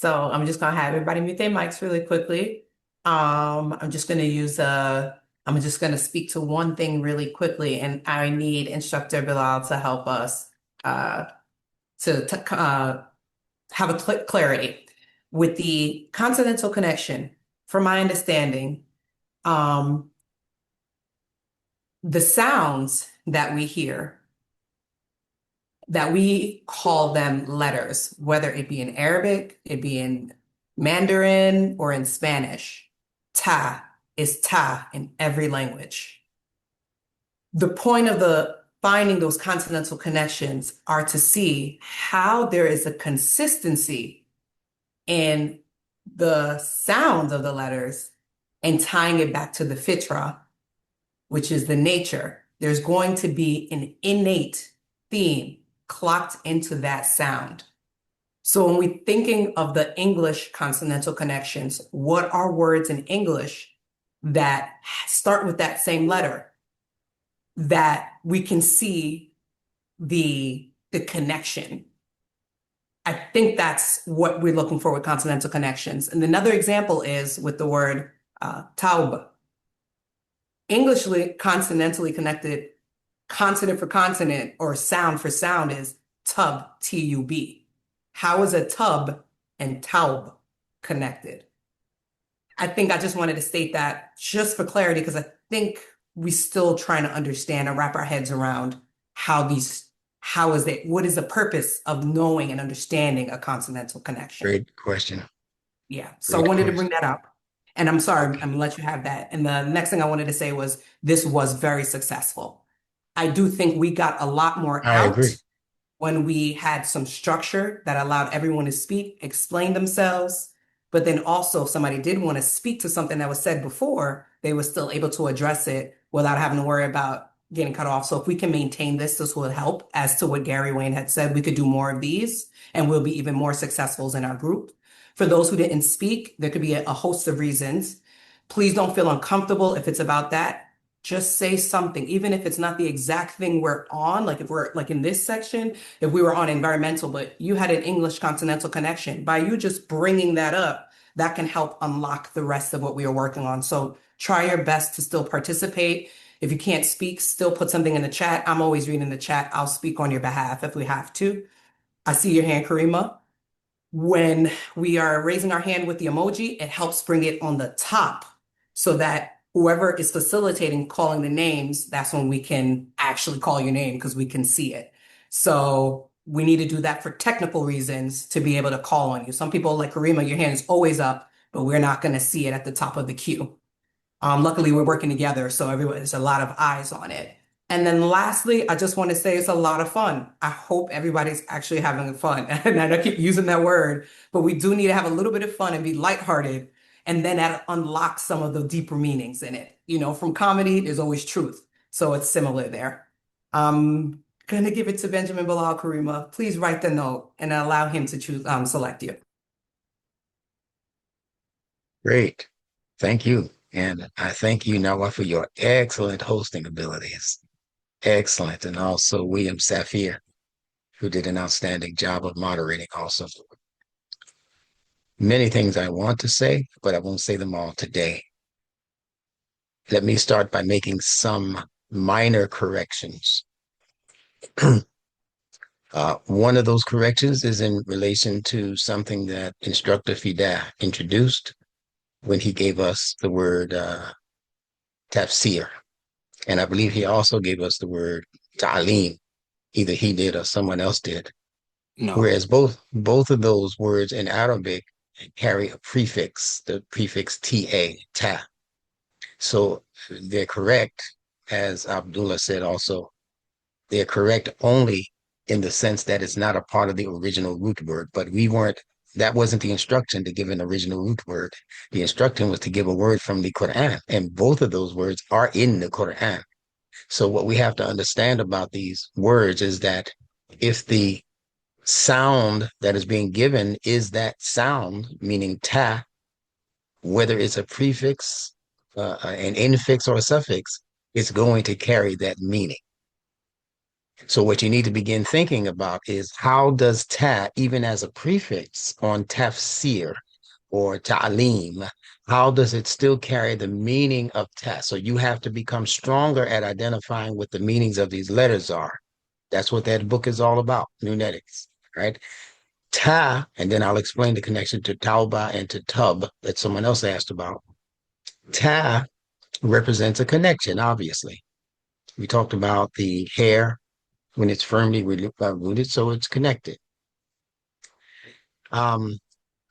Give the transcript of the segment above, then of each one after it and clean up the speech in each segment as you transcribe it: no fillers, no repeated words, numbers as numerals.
So I'm just gonna have everybody mute their mics really quickly. I'm just gonna I'm just gonna speak to one thing really quickly, and I need Instructor Bilal to help us uh, to have a clarity with the consonantal connection. From my understanding, um, the sounds that we hear, that we call them letters, whether it be in Arabic, it be in Mandarin, or in Spanish. Ta is ta in every language. The point of the finding those consonantal connections are to see how there is a consistency in the sounds of the letters and tying it back to the fitra, which is the nature. There's going to be an innate theme clocked into that sound. So when we're thinking of the English consonantal connections, what are words in English that start with that same letter that we can see the connection? I think that's what we're looking for with consonantal connections. And another example is with the word taub. Englishly consonantally connected, consonant for consonant or sound for sound is tub, T-U-B. How is a tub and taub connected? I think I just wanted to state that just for clarity, because I think we still trying to understand and wrap our heads around what is the purpose of knowing and understanding a consonantal connection? Great question. Yeah. So I Great wanted to question. bring that up. And I'm sorry, I'm gonna let you have that. And the next thing I wanted to say was this was very successful. I do think we got a lot more I agree. out when we had some structure that allowed everyone to speak, explain themselves. But then also, if somebody did want to speak to something that was said before, they were still able to address it without having to worry about getting cut off. So if we can maintain this will help. As to what Gary Wayne had said, we could do more of these and we'll be even more successful in our group. For those who didn't speak, there could be a host of reasons. Please don't feel uncomfortable if it's about that. Just say something, even if it's not the exact thing we're on. Like if we're like in this section, if we were on environmental, but you had an English continental connection, by you just bringing that up, that can help unlock the rest of what we are working on. So try your best to still participate. If you can't speak, still put something in the chat. I'm always reading the chat. I'll speak on your behalf if we have to. I see your hand, Karima. When we are raising our hand with the emoji, it helps bring it on the top so that whoever is facilitating calling the names, that's when we can actually call your name because we can see it. So we need to do that for technical reasons to be able to call on you. Some people like Karima, your hand is always up, but we're not going to see it at the top of the queue. Luckily, we're working together, so there's a lot of eyes on it. And then lastly, I just want to say it's a lot of fun. I hope everybody's actually having fun. And I keep using that word, but we do need to have a little bit of fun and be lighthearted. And then that unlocks some of the deeper meanings in it. You know, from comedy, there's always truth. So it's similar there. I'm gonna give it to Benjamin Bilal Karima. Please write the note and allow him to choose, select you. Great. Thank you. And I thank you, Nawa, for your excellent hosting abilities. Excellent. And also William Safir, who did an outstanding job of moderating also. Many things I want to say, but I won't say them all today. Let me start by making some minor corrections. One of those corrections is in relation to something that Instructor Fida introduced when he gave us the word tafsir. And I believe he also gave us the word ta'lim. Either he did or someone else did. No. Whereas both of those words in Arabic carry a prefix, the prefix ta. So they're correct, as Abdullah said also, they're correct only in the sense that it's not a part of the original root word, but that wasn't the instruction to give an original root word. The instruction was to give a word from the Quran, and both of those words are in the Quran. So what we have to understand about these words is that if the sound that is being given is that sound, meaning ta, whether it's a prefix, an infix, or a suffix, it's going to carry that meaning. So what you need to begin thinking about is how does ta, even as a prefix on tafsir or ta'lim, how does it still carry the meaning of ta? So you have to become stronger at identifying what the meanings of these letters are. That's what that book is all about, NuNetics, right? Ta, and then I'll explain the connection to tauba and to tub that someone else asked about. Ta represents a connection, obviously. We talked about the hair when it's firmly rooted, so it's connected. Um,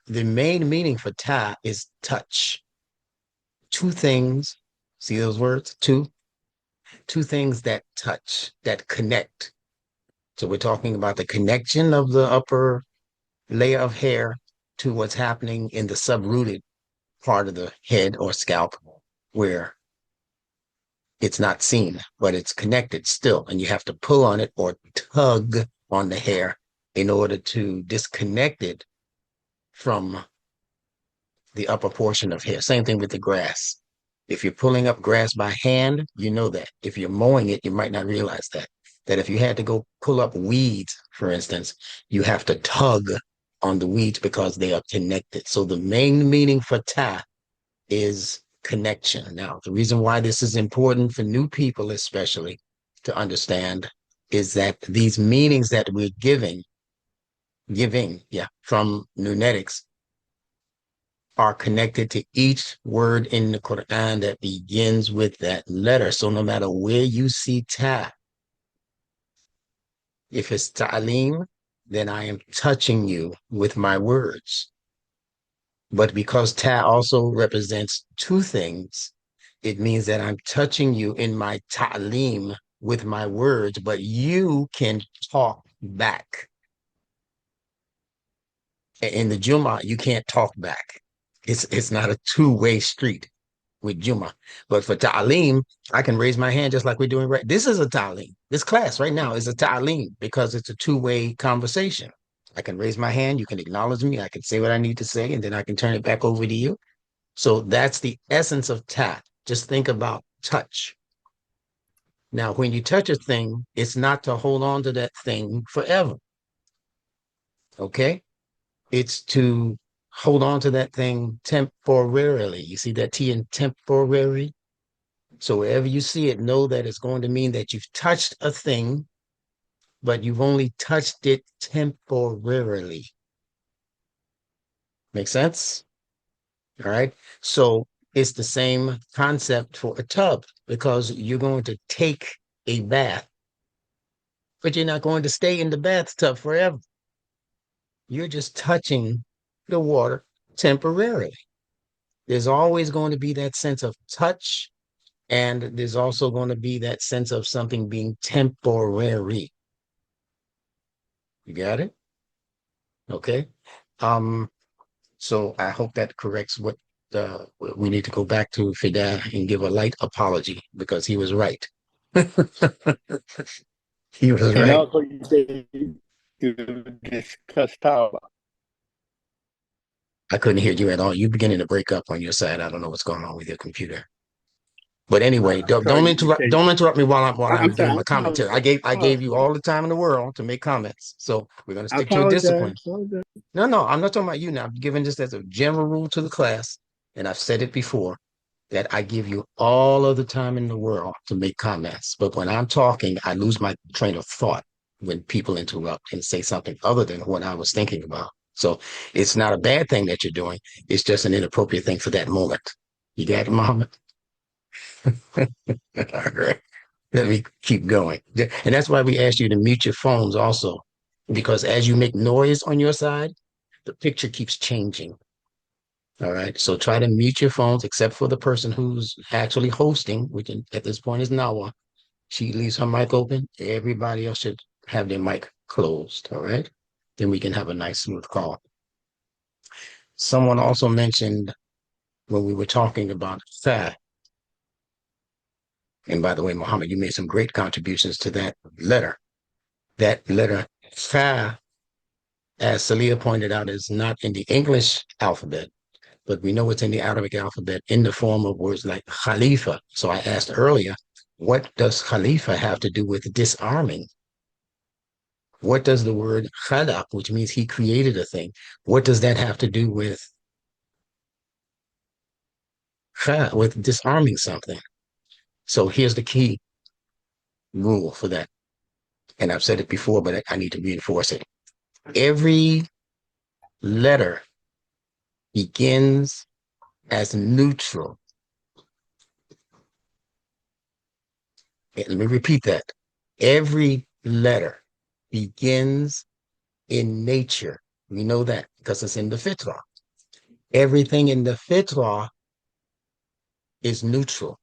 the main meaning for ta is touch. Two things, see those words? Two things that touch, that connect. So we're talking about the connection of the upper layer of hair to what's happening in the subrooted part of the head or scalp where it's not seen, but it's connected still. And you have to pull on it or tug on the hair in order to disconnect it from the upper portion of hair. Same thing with the grass. If you're pulling up grass by hand, you know that. If you're mowing it, you might not realize that. That if you had to go pull up weeds, for instance, you have to tug on the weeds because they are connected. So the main meaning for ta is connection. Now, the reason why this is important for new people, especially to understand, is that these meanings that we're giving, from NuNetics are connected to each word in the Quran that begins with that letter. So no matter where you see ta, if it's ta'aleem, then I am touching you with my words. But because ta also represents two things, it means that I'm touching you in my ta'aleem with my words, but you can talk back. In the Jummah, you can't talk back. It's not a two-way street with Jummah. But for Ta'aleem, I can raise my hand just like we're doing right. This is a Ta'aleem. This class right now is a Ta'aleem because it's a two-way conversation. I can raise my hand, you can acknowledge me, I can say what I need to say, and then I can turn it back over to you. So that's the essence of ta. Just think about touch. Now, when you touch a thing, it's not to hold on to that thing forever. Okay? It's to hold on to that thing temporarily. You see that T in temporary? So wherever you see it, know that it's going to mean that you've touched a thing, but you've only touched it temporarily. Make sense? All right. So it's the same concept for a tub because you're going to take a bath, but you're not going to stay in the bathtub forever. You're just touching the water temporarily. There's always going to be that sense of touch, and there's also going to be that sense of something being temporary. You got it? Okay. Um, so I hope that corrects what we need to go back to Fida and give a light apology because he was right. He was And right. also, you say you discuss Tauba. I couldn't hear you at all. You're beginning to break up on your side. I don't know what's going on with your computer. But anyway, I'm don't sorry, you interrupt. say. Don't interrupt me while I'm I'm sorry. giving my commentary. I gave you all the time in the world to make comments. So we're going to I stick to a discipline. apologize. No, no, I'm not talking about you now. I'm giving this as a general rule to the class, and I've said it before that I give you all of the time in the world to make comments. But when I'm talking, I lose my train of thought when people interrupt and say something other than what I was thinking about. So it's not a bad thing that you're doing. It's just an inappropriate thing for that moment. You got it, Mohammed? All right. Let me keep going. And that's why we asked you to mute your phones also, because as you make noise on your side, the picture keeps changing. All right. So try to mute your phones, except for the person who's actually hosting, which at this point is Nawa. She leaves her mic open. Everybody else should have their mic closed. All right. Then we can have a nice, smooth call. Someone also mentioned when we were talking about fa, and by the way, Mohammed, you made some great contributions to that letter. That letter fa, as Salia pointed out, is not in the English alphabet, but we know it's in the Arabic alphabet in the form of words like Khalifa. So I asked earlier, what does Khalifa have to do with disarming? What does the word khalaq, which means he created a thing, what does that have to do with disarming something? So here's the key rule for that. And I've said it before, but I need to reinforce it. Every letter begins as neutral. And let me repeat that. Every letter begins in nature. We know that because it's in the fitrah. Everything in the fitrah is neutral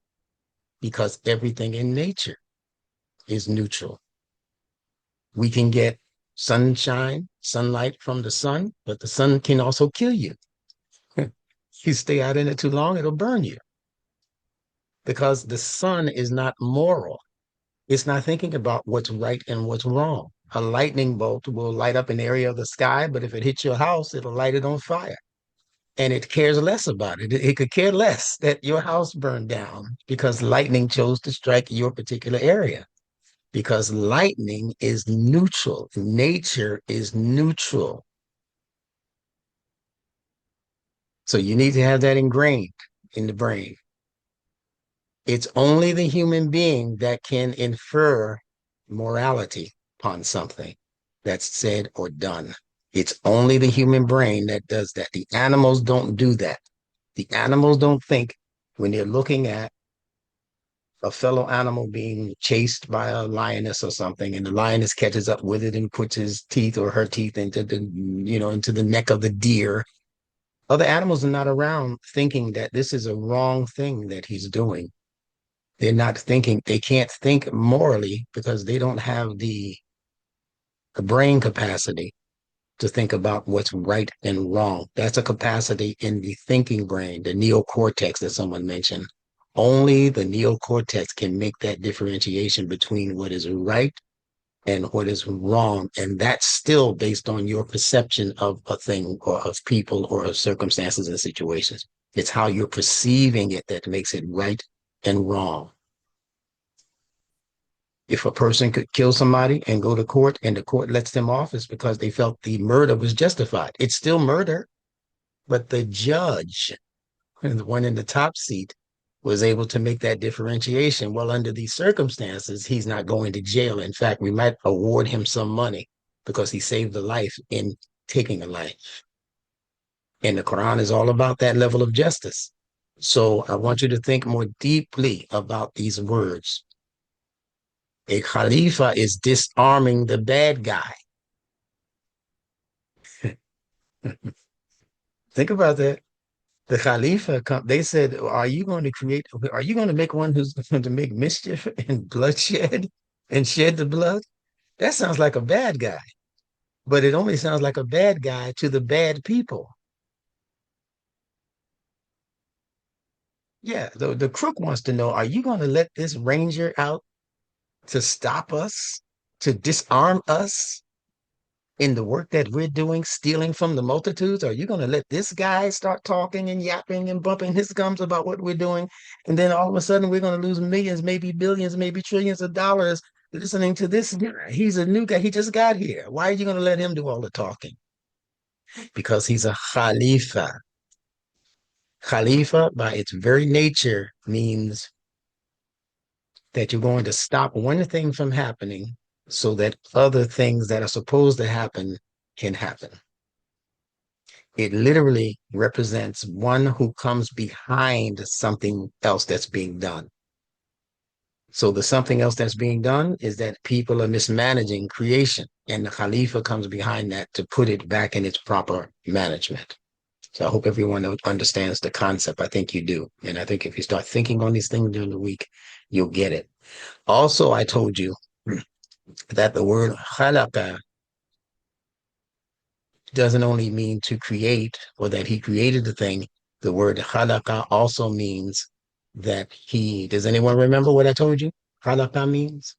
because everything in nature is neutral. We can get sunshine, sunlight from the sun, but the sun can also kill you. You stay out in it too long, it'll burn you because the sun is not moral. It's not thinking about what's right and what's wrong. A lightning bolt will light up an area of the sky, but if it hits your house, it'll light it on fire. And it cares less about it. It could care less that your house burned down because lightning chose to strike your particular area. Because lightning is neutral. Nature is neutral. So you need to have that ingrained in the brain. It's only the human being that can infer morality upon something that's said or done. It's only the human brain that does that. The animals don't do that. The animals don't think when they're looking at a fellow animal being chased by a lioness or something, and the lioness catches up with it and puts his teeth or her teeth into into the neck of the deer. Other animals are not around thinking that this is a wrong thing that he's doing. They're not thinking, they can't think morally because they don't have the brain capacity to think about what's right and wrong. That's a capacity in the thinking brain, the neocortex that someone mentioned. Only the neocortex can make that differentiation between what is right and what is wrong. And that's still based on your perception of a thing or of people or of circumstances and situations. It's how you're perceiving it that makes it right and wrong. If a person could kill somebody and go to court and the court lets them off, it's because they felt the murder was justified. It's still murder, but the judge, the one in the top seat, was able to make that differentiation. Well, under these circumstances, he's not going to jail. In fact, we might award him some money because he saved a life in taking a life. And the Quran is all about that level of justice. So I want you to think more deeply about these words. A Khalifa is disarming the bad guy. Think about that. The Khalifa, they said, are you going to make one who's going to make mischief and bloodshed and shed the blood? That sounds like a bad guy, but it only sounds like a bad guy to the bad people. Yeah, the crook wants to know, are you going to let this ranger out to stop us, to disarm us in the work that we're doing, stealing from the multitudes? Are you going to let this guy start talking and yapping and bumping his gums about what we're doing? And then all of a sudden, we're going to lose millions, maybe billions, maybe trillions of dollars listening to this guy. He's a new guy. He just got here. Why are you going to let him do all the talking? Because he's a Khalifa. Khalifa, by its very nature, means that you're going to stop one thing from happening so that other things that are supposed to happen can happen. It literally represents one who comes behind something else that's being done. So the something else that's being done is that people are mismanaging creation, and the Khalifa comes behind that to put it back in its proper management. So I hope everyone understands the concept. I think you do. And I think if you start thinking on these things during the week, you'll get it. Also, I told you that the word khalaqa doesn't only mean to create or that he created the thing. The word khalaqa also means that does anyone remember what I told you? Khalaqa means?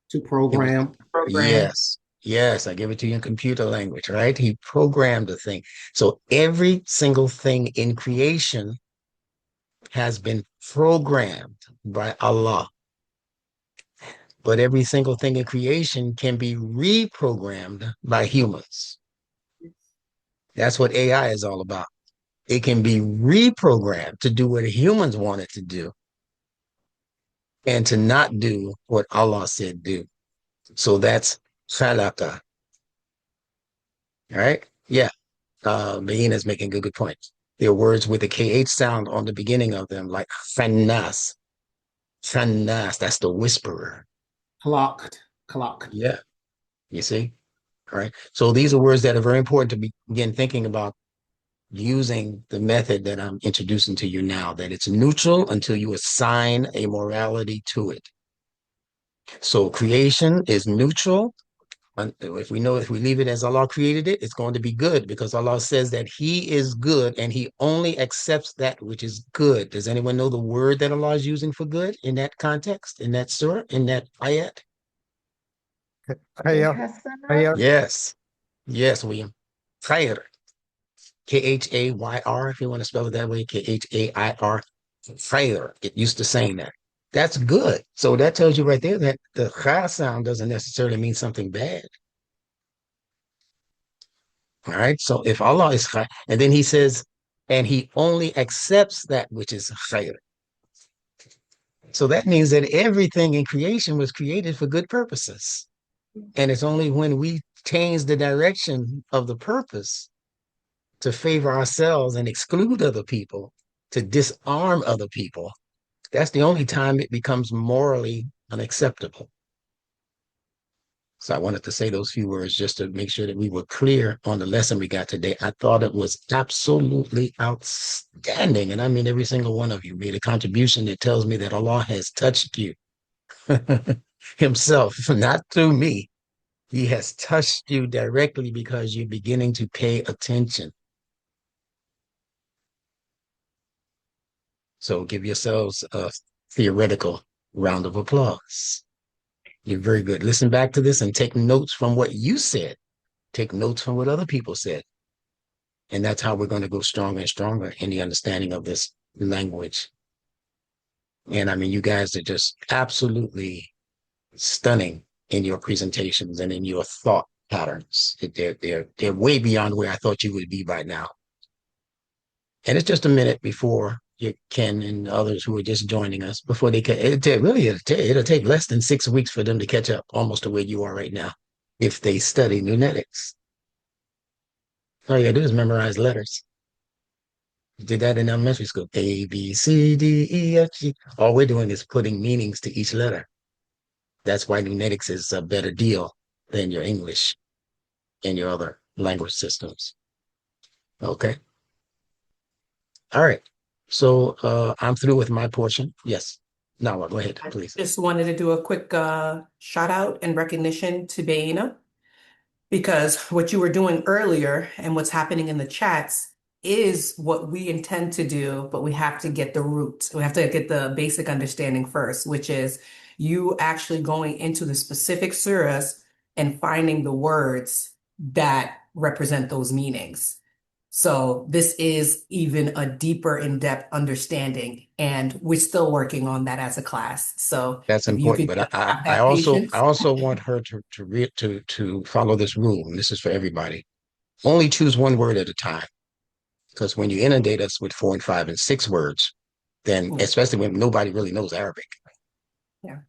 To program. Yes. Yes, I give it to you in computer language, right? He programmed the thing. So every single thing in creation has been programmed by Allah. but every single thing in creation can be reprogrammed by humans. That's what AI is all about. It can be reprogrammed to do what humans want it to do and to not do what Allah said do. So that's khalaqa, right? Yeah. Mahina is making good points. There are words with the KH sound on the beginning of them, like fannas. Fannas, that's the whisperer. Clocked. Yeah. You see? All right. So these are words that are very important to begin thinking about using the method that I'm introducing to you now, that it's neutral until you assign a morality to it. So creation is neutral. If we leave it as Allah created it, it's going to be good because Allah says that He is good and He only accepts that which is good. Does anyone know the word that Allah is using for good in that context, in that surah, in that ayat? Khayr. Khayr. Yes. Yes, William. Khair. Khayr, if you want to spell it that way, Khair. Khair. Get used to saying that. That's good. So that tells you right there that the kha sound doesn't necessarily mean something bad. All right. So if Allah is khair, and then He says, and He only accepts that which is khair. So that means that everything in creation was created for good purposes. And it's only when we change the direction of the purpose to favor ourselves and exclude other people, to disarm other people, that's the only time it becomes morally unacceptable. So I wanted to say those few words just to make sure that we were clear on the lesson we got today. I thought it was absolutely outstanding. And I mean, every single one of you made a contribution that tells me that Allah has touched you Himself, not through me. He has touched you directly because you're beginning to pay attention. So give yourselves a theoretical round of applause. You're very good. Listen back to this and take notes from what you said. Take notes from what other people said. And that's how we're going to go stronger and stronger in the understanding of this language. And I mean, you guys are just absolutely stunning in your presentations and in your thought patterns. They're way beyond where I thought you would be by now. And it's just a minute before you Ken and others who are just joining us before they can. It'll take less than 6 weeks for them to catch up almost to where you are right now if they study NuNetics. All you gotta do is memorize letters. Did that in elementary school. A, B, C, D, E, F, G. All we're doing is putting meanings to each letter. That's why NuNetics is a better deal than your English and your other language systems. Okay. All right. So I'm through with my portion. Yes. Now, go ahead, I please. just wanted to do a quick shout out and recognition to Baina, because what you were doing earlier and what's happening in the chats is what we intend to do, but we have to get the root. We have to get the basic understanding first, which is you actually going into the specific surahs and finding the words that represent those meanings. So this is even a deeper, in-depth understanding, and we're still working on that as a class. So That's if you important, could but just I, have I that also I patience. also want her to follow this rule, and this is for everybody. Only choose one word at a time, because when you inundate us with 4 and 5 and 6 words, then Yeah. especially when nobody really knows Arabic. Yeah.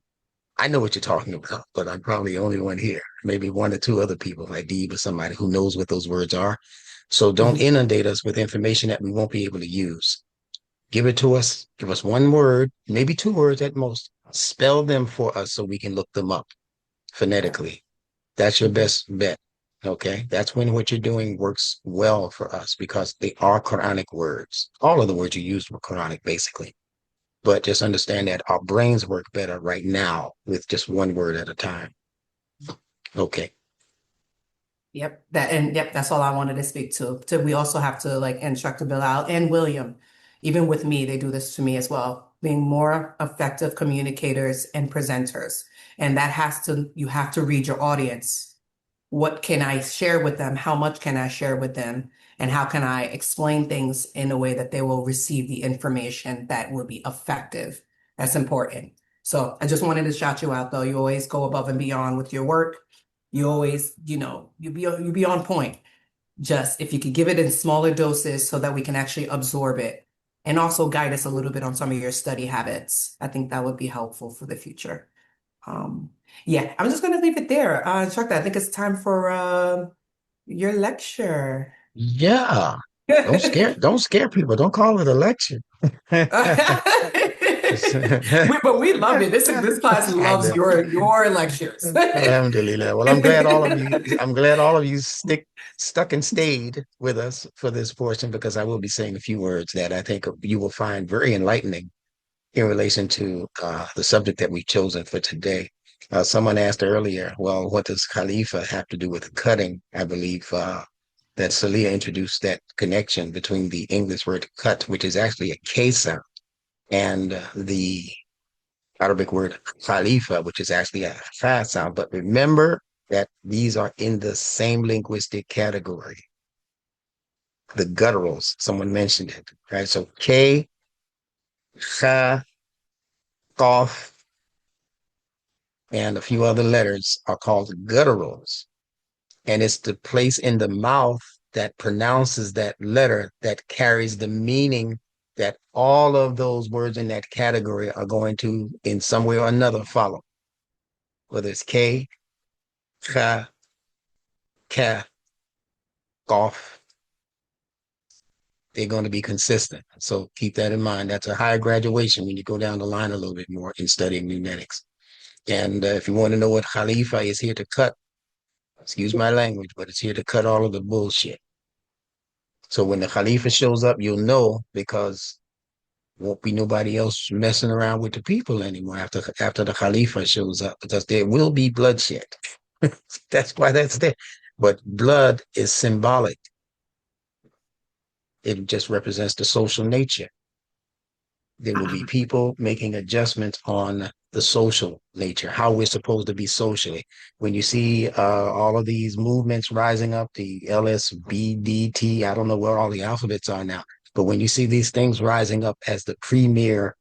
I know what you're talking about, but I'm probably the only one here. Maybe one or two other people, like Deeb or somebody who knows what those words are. So don't Mhm. inundate us with information that we won't be able to use. Give it to us. Give us one word, maybe 2 words at most. Spell them for us so we can look them up phonetically. That's your best bet. Okay. That's when what you're doing works well for us because they are Quranic words. All of the words you used were Quranic, basically. But just understand that our brains work better right now with just one word at a time. Okay. Yep, that's all I wanted to speak to. We also have to like instruct Bilal and William. Even with me, they do this to me as well, being more effective communicators and presenters. And you have to read your audience. What can I share with them? How much can I share with them? And how can I explain things in a way that they will receive the information that will be effective? That's important. So I just wanted to shout you out though. You always go above and beyond with your work. You always, you be on point. Just if you could give it in smaller doses so that we can actually absorb it and also guide us a little bit on some of your study habits. I think that would be helpful for the future. Um, yeah, I'm just gonna leave it there. Chuck, I think it's time for your lecture. Yeah. Don't scare people. Don't call it a lecture. But we love it. This class I loves know. your lectures. Alhamdulillah. Well, I'm glad all of you stuck and stayed with us for this portion because I will be saying a few words that I think you will find very enlightening in relation to the subject that we've chosen for today. Someone asked earlier, well, what does Khalifa have to do with cutting? I believe that Salia introduced that connection between the English word cut, which is actually a K sound, and the Arabic word Khalifa, which is actually a fa sound. But remember that these are in the same linguistic category. The gutturals, someone mentioned it, right? So K, Kha, Qaf, and a few other letters are called gutturals. And it's the place in the mouth that pronounces that letter that carries the meaning that all of those words in that category are going to, in some way or another, follow. Whether it's K, Kha, Ka, Qaf, they're going to be consistent. So keep that in mind. That's a higher graduation when you go down the line a little bit more in studying NuNetics. And if you want to know what Khalifa is here to cut, excuse my language, but it's here to cut all of the bullshit. So when the Khalifa shows up, you'll know because won't be nobody else messing around with the people anymore after the Khalifa shows up because there will be bloodshed. That's why that's there. But blood is symbolic. It just represents the social nature. There will be people making adjustments on the social nature, how we're supposed to be socially. When you see all of these movements rising up, the LSBDT, I don't know where all the alphabets are now, but when you see these things rising up as the premier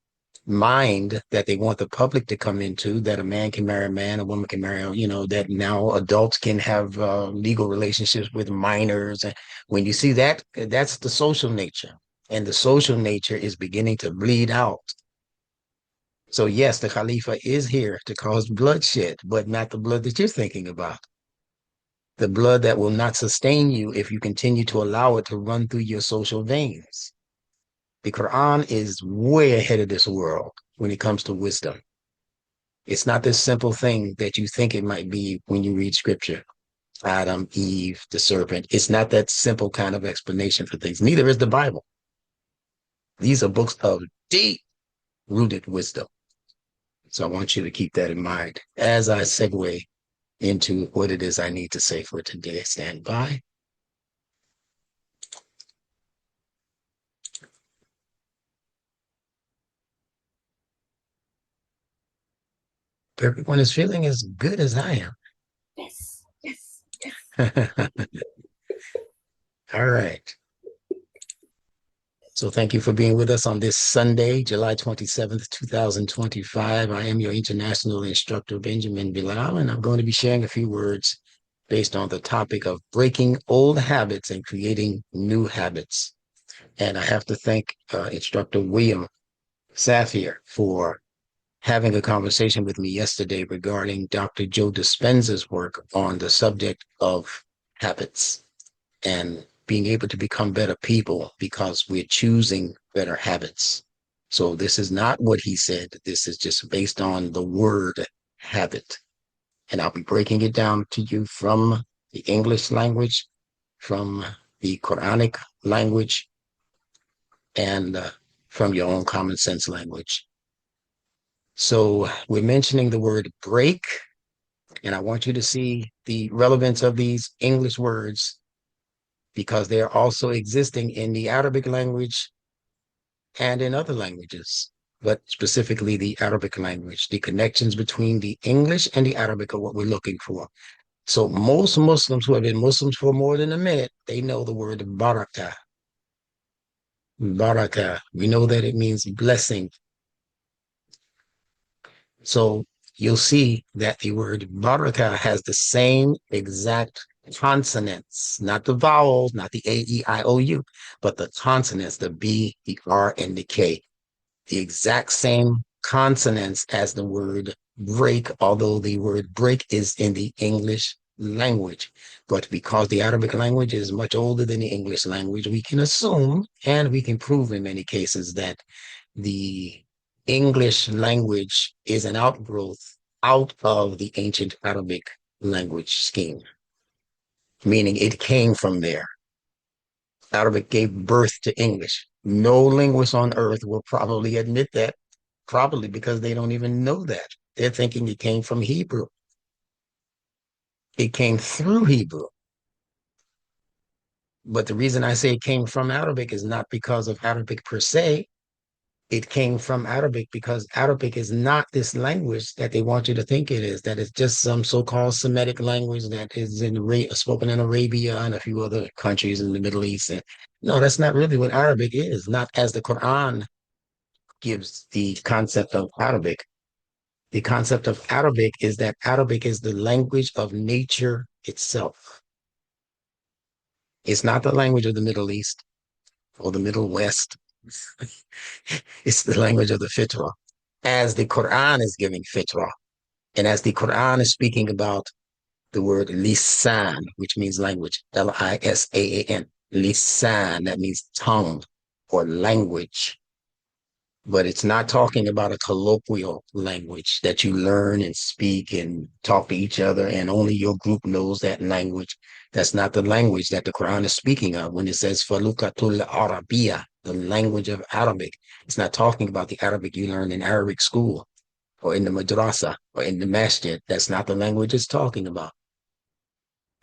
mind that they want the public to come into, that a man can marry a man, a woman can marry, that now adults can have legal relationships with minors. And when you see that, that's the social nature. And the social nature is beginning to bleed out. So yes, the Khalifa is here to cause bloodshed, but not the blood that you're thinking about. The blood that will not sustain you if you continue to allow it to run through your social veins. The Quran is way ahead of this world when it comes to wisdom. It's not this simple thing that you think it might be when you read scripture. Adam, Eve, the serpent. It's not that simple kind of explanation for things. Neither is the Bible. These are books of deep rooted wisdom. So I want you to keep that in mind as I segue into what it is I need to say for today. Stand by. Everyone is feeling as good as I am. Yes, yes, yes. All right. So thank you for being with us on this Sunday, July 27th, 2025. I am your international instructor, Benjamin Bilal, and I'm going to be sharing a few words based on the topic of breaking old habits and creating new habits. And I have to thank instructor William Safir for having a conversation with me yesterday regarding Dr. Joe Dispenza's work on the subject of habits and being able to become better people because we're choosing better habits. So this is not what he said. This is just based on the word habit. And I'll be breaking it down to you from the English language, from the Quranic language, and from your own common sense language. So we're mentioning the word break, and I want you to see the relevance of these English words because they're also existing in the Arabic language and in other languages, but specifically the Arabic language. The connections between the English and the Arabic are what we're looking for. So most Muslims who have been Muslims for more than a minute, they know the word barakah. Barakah. We know that it means blessing. So you'll see that the word baraka has the same exact consonants, not the vowels, not the A, E, I, O, U, but the consonants, the B, the R, and the K. The exact same consonants as the word break, although the word break is in the English language. But because the Arabic language is much older than the English language, we can assume and we can prove in many cases that the English language is an outgrowth out of the ancient Arabic language scheme, meaning it came from there. Arabic gave birth to English. No linguist on earth will probably admit that, probably because they don't even know that. They're thinking it came from Hebrew. It came through Hebrew. But the reason I say it came from Arabic is not because of Arabic per se. It came from Arabic because Arabic is not this language that they want you to think it is, that it's just some so-called Semitic language that is spoken in Arabia and a few other countries in the Middle East. And no, that's not really what Arabic is, not as the Quran gives the concept of Arabic. The concept of Arabic is that Arabic is the language of nature itself. It's not the language of the Middle East or the Middle West. It's the language of the fitrah, as the Quran is giving fitrah, and as the Quran is speaking about the word lisan, which means language, Lisan, lisan, that means tongue or language. But it's not talking about a colloquial language that you learn and speak and talk to each other, and only your group knows that language. That's not the language that the Quran is speaking of when it says Falukatul Arabiya, the language of Arabic. It's not talking about the Arabic you learn in Arabic school or in the madrasa or in the masjid. That's not the language it's talking about.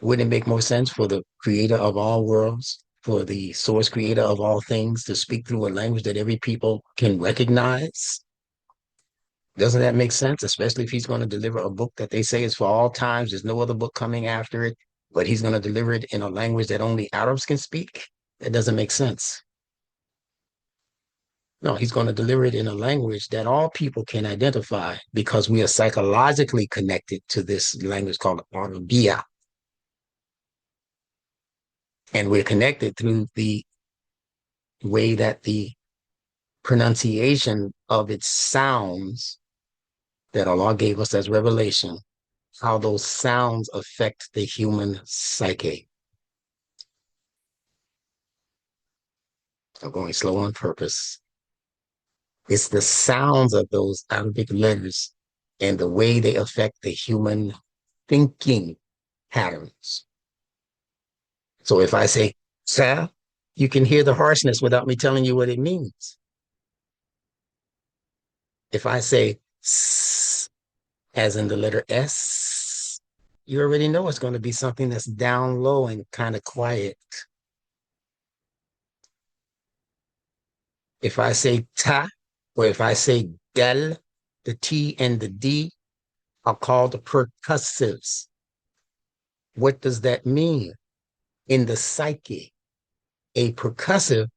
Wouldn't it make more sense for the creator of all worlds, for the source creator of all things, to speak through a language that every people can recognize? Doesn't that make sense? Especially if he's going to deliver a book that they say is for all times, there's no other book coming after it, but he's going to deliver it in a language that only Arabs can speak? That doesn't make sense. No, he's going to deliver it in a language that all people can identify because we are psychologically connected to this language called Arabiya. And we're connected through the way that the pronunciation of its sounds that Allah gave us as revelation, how those sounds affect the human psyche. I'm going slow on purpose. It's the sounds of those Arabic letters and the way they affect the human thinking patterns. So if I say sa, you can hear the harshness without me telling you what it means. If I say s, as in the letter S, you already know it's going to be something that's down low and kind of quiet. If I say ta, or if I say del, the T and the D are called the percussives. What does that mean? In the psyche, a percussive,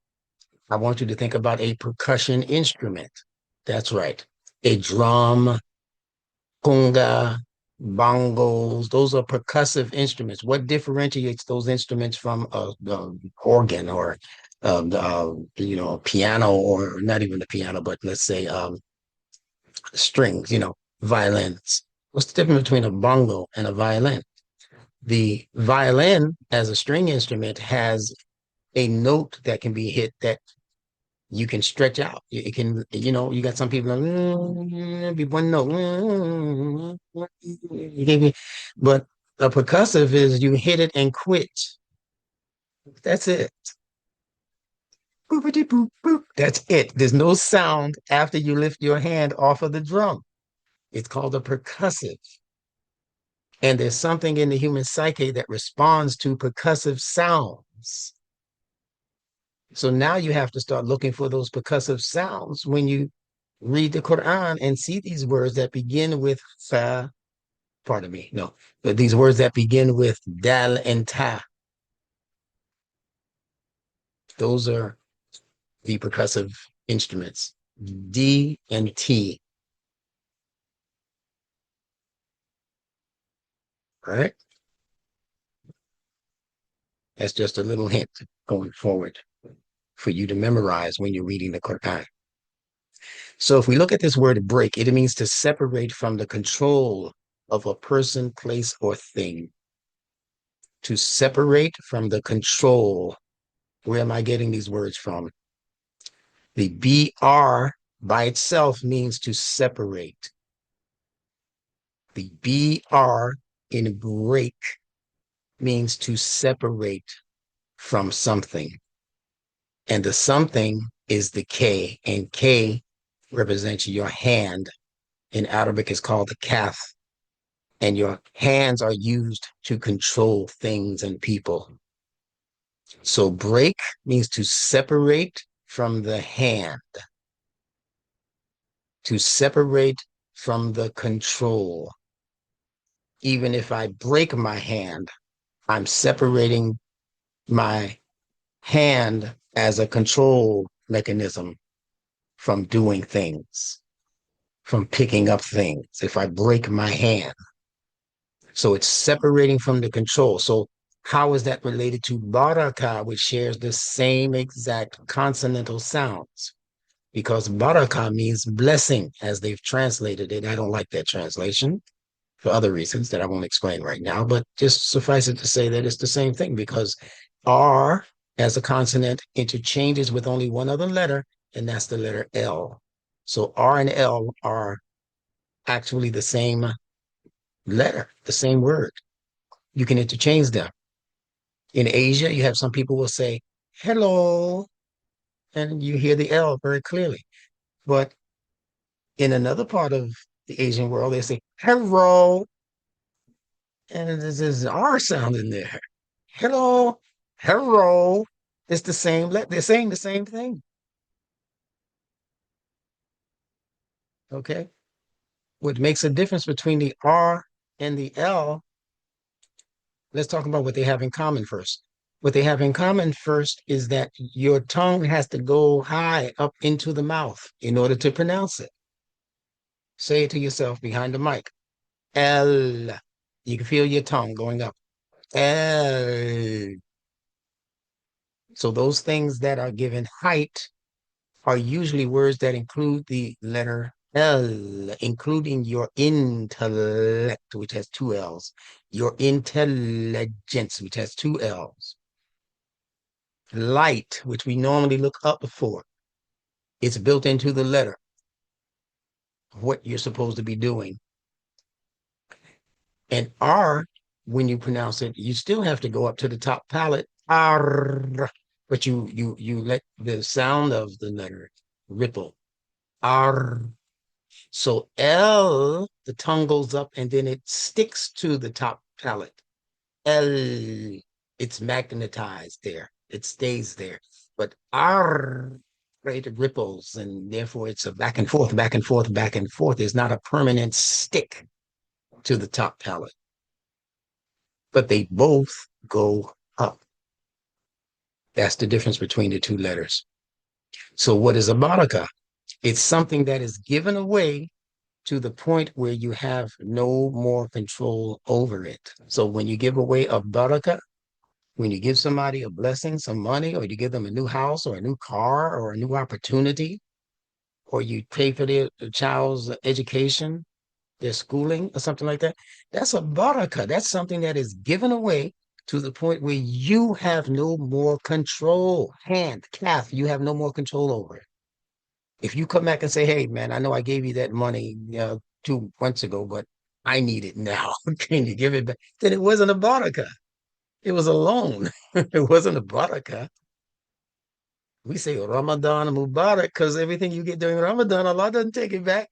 I want you to think about a percussion instrument. That's right. A drum, conga, bongos, those are percussive instruments. What differentiates those instruments from the organ or piano, or not even the piano, but let's say strings, violins. What's the difference between a bongo and a violin? The violin, as a string instrument, has a note that can be hit that you can stretch out. It can, you got some people be one note, but a percussive is you hit it and quit. That's it. Boopity boop boop. That's it. There's no sound after you lift your hand off of the drum. It's called a percussive. And there's something in the human psyche that responds to percussive sounds. So now you have to start looking for those percussive sounds when you read the Quran and see these words that begin with fa, pardon me, no, but these words that begin with dal and ta. Those are the percussive instruments. D and T. All right. That's just a little hint going forward for you to memorize when you're reading the Quran. So if we look at this word break, it means to separate from the control of a person, place, or thing. To separate from the control. Where am I getting these words from? The BR by itself means to separate. The BR in break means to separate from something. And the something is the K, and K represents your hand. In Arabic, it's called the kaf. And your hands are used to control things and people. So break means to separate from the hand, to separate from the control. Even if I break my hand, I'm separating my hand as a control mechanism from doing things, from picking up things. If I break my hand, so it's separating from the control. So how is that related to baraka, which shares the same exact consonantal sounds? Because baraka means blessing, as they've translated it. I don't like that translation for other reasons that I won't explain right now, but just suffice it to say that it's the same thing, because R as a consonant interchanges with only one other letter, and that's the letter L. So R and L are actually the same letter, the same word. You can interchange them. In Asia, you have some people will say hello, and you hear the L very clearly. But in another part of the Asian world, they say hello, and there's this R sound in there. Hello, hello. It's the same. They're saying the same thing. Okay. What makes a difference between the R and the L? Let's talk about what they have in common first. What they have in common first is that your tongue has to go high up into the mouth in order to pronounce it. Say it to yourself behind the mic. L. You can feel your tongue going up. L. So those things that are given height are usually words that include the letter L, including your intellect, which has two L's, your intelligence, which has two L's, light, which we normally look up for. It's built into the letter, what you're supposed to be doing. And R, when you pronounce it, you still have to go up to the top palate, R, but you let the sound of the letter ripple. R. So L, the tongue goes up and then it sticks to the top palate. L, it's magnetized there. It stays there. But R, right, it ripples, and therefore it's a back and forth, back and forth, back and forth. It's not a permanent stick to the top palate. But they both go up. That's the difference between the two letters. So what is a baraka? It's something that is given away to the point where you have no more control over it. So when you give away a baraka, when you give somebody a blessing, some money, or you give them a new house or a new car or a new opportunity, or you pay for their child's education, their schooling or something like that, that's a baraka. That's something that is given away to the point where you have no more control. Hand, calf, you have no more control over it. If you come back and say, hey, man, I know I gave you that money 2 months ago, but I need it now. Can you give it back? Then it wasn't a baraka. It was a loan. It wasn't a baraka. We say Ramadan Mubarak because everything you get during Ramadan, Allah doesn't take it back.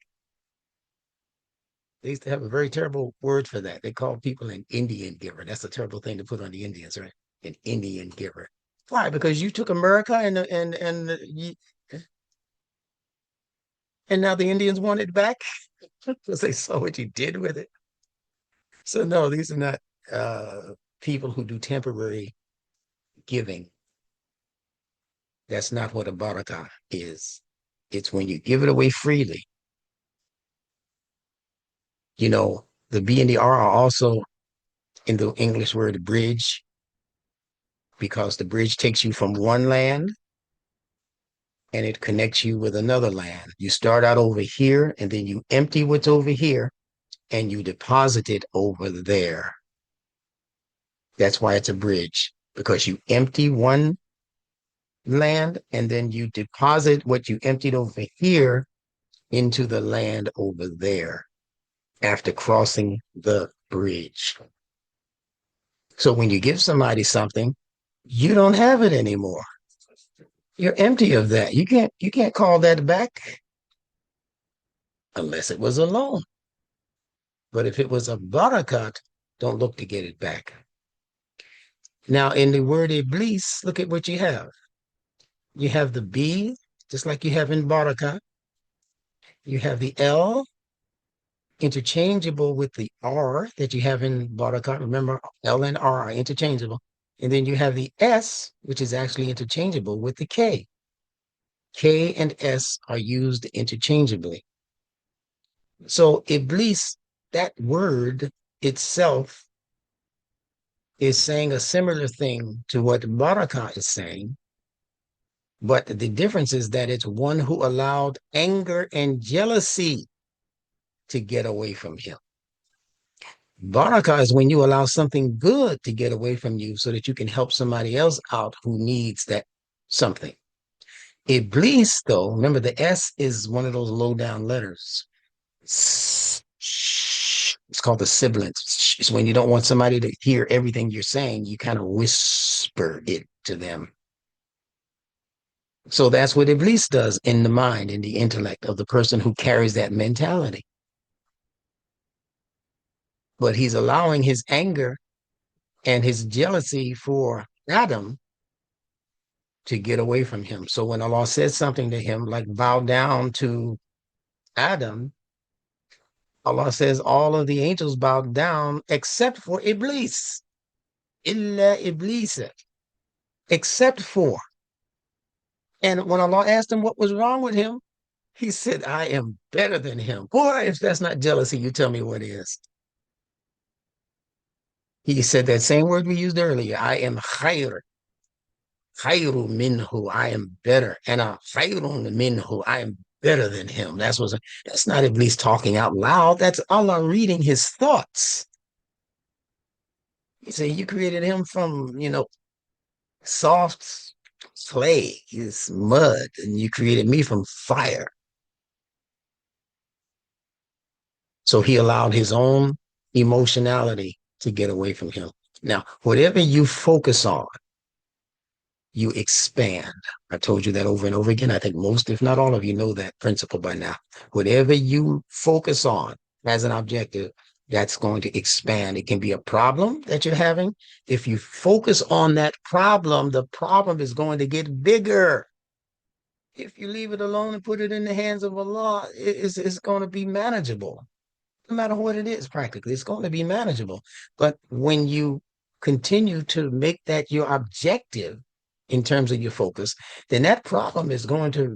They used to have a very terrible word for that. They call people an Indian giver. That's a terrible thing to put on the Indians, right? An Indian giver. Why? Because you took America and now the Indians want it back because they saw what you did with it. So no, these are not people who do temporary giving. That's not what a barakah is. It's when you give it away freely. You know, the B and the R are also in the English word bridge, because the bridge takes you from one land and it connects you with another land. You start out over here and then you empty what's over here and you deposit it over there. That's why it's a bridge, because you empty one land and then you deposit what you emptied over here into the land over there after crossing the bridge. So when you give somebody something, you don't have it anymore. You're empty of that. You can't call that back unless it was a loan. But if it was a barakat, don't look to get it back. Now in the word iblis, look at what you have. You have the B, just like you have in barakat. You have the L, interchangeable with the R that you have in barakat. Remember, L and R are interchangeable. And then you have the S, which is actually interchangeable with the K. K and S are used interchangeably. So Iblis, that word itself is saying a similar thing to what Barakah is saying, but the difference is that it's one who allowed anger and jealousy to get away from him. Barakah is when you allow something good to get away from you so that you can help somebody else out who needs that something. Iblis, though, remember the S is one of those low down letters. It's called the sibilant. It's when you don't want somebody to hear everything you're saying, you kind of whisper it to them. So that's what Iblis does in the mind, in the intellect of the person who carries that mentality. But he's allowing his anger and his jealousy for Adam to get away from him. So when Allah says something to him, like bow down to Adam, Allah says all of the angels bowed down except for Iblis. Illa Iblis. Except for. And when Allah asked him what was wrong with him, he said, I am better than him. Boy, if that's not jealousy, you tell me what is. He said that same word we used earlier. I am khayr. Khayru minhu. I am better. And a khayrun minhu. I am better than him. That's not Iblis talking out loud. That's Allah reading his thoughts. He said, you created him from, soft clay, is mud, and you created me from fire. So he allowed his own emotionality to get away from him. Now, whatever you focus on, you expand. I told you that over and over again. I think most, if not all of you, know that principle by now. Whatever you focus on as an objective, that's going to expand. It can be a problem that you're having. If you focus on that problem, the problem is going to get bigger. If you leave it alone and put it in the hands of Allah, it's going to be manageable. No matter what it is, practically, it's going to be manageable. But when you continue to make that your objective in terms of your focus, then that problem is going to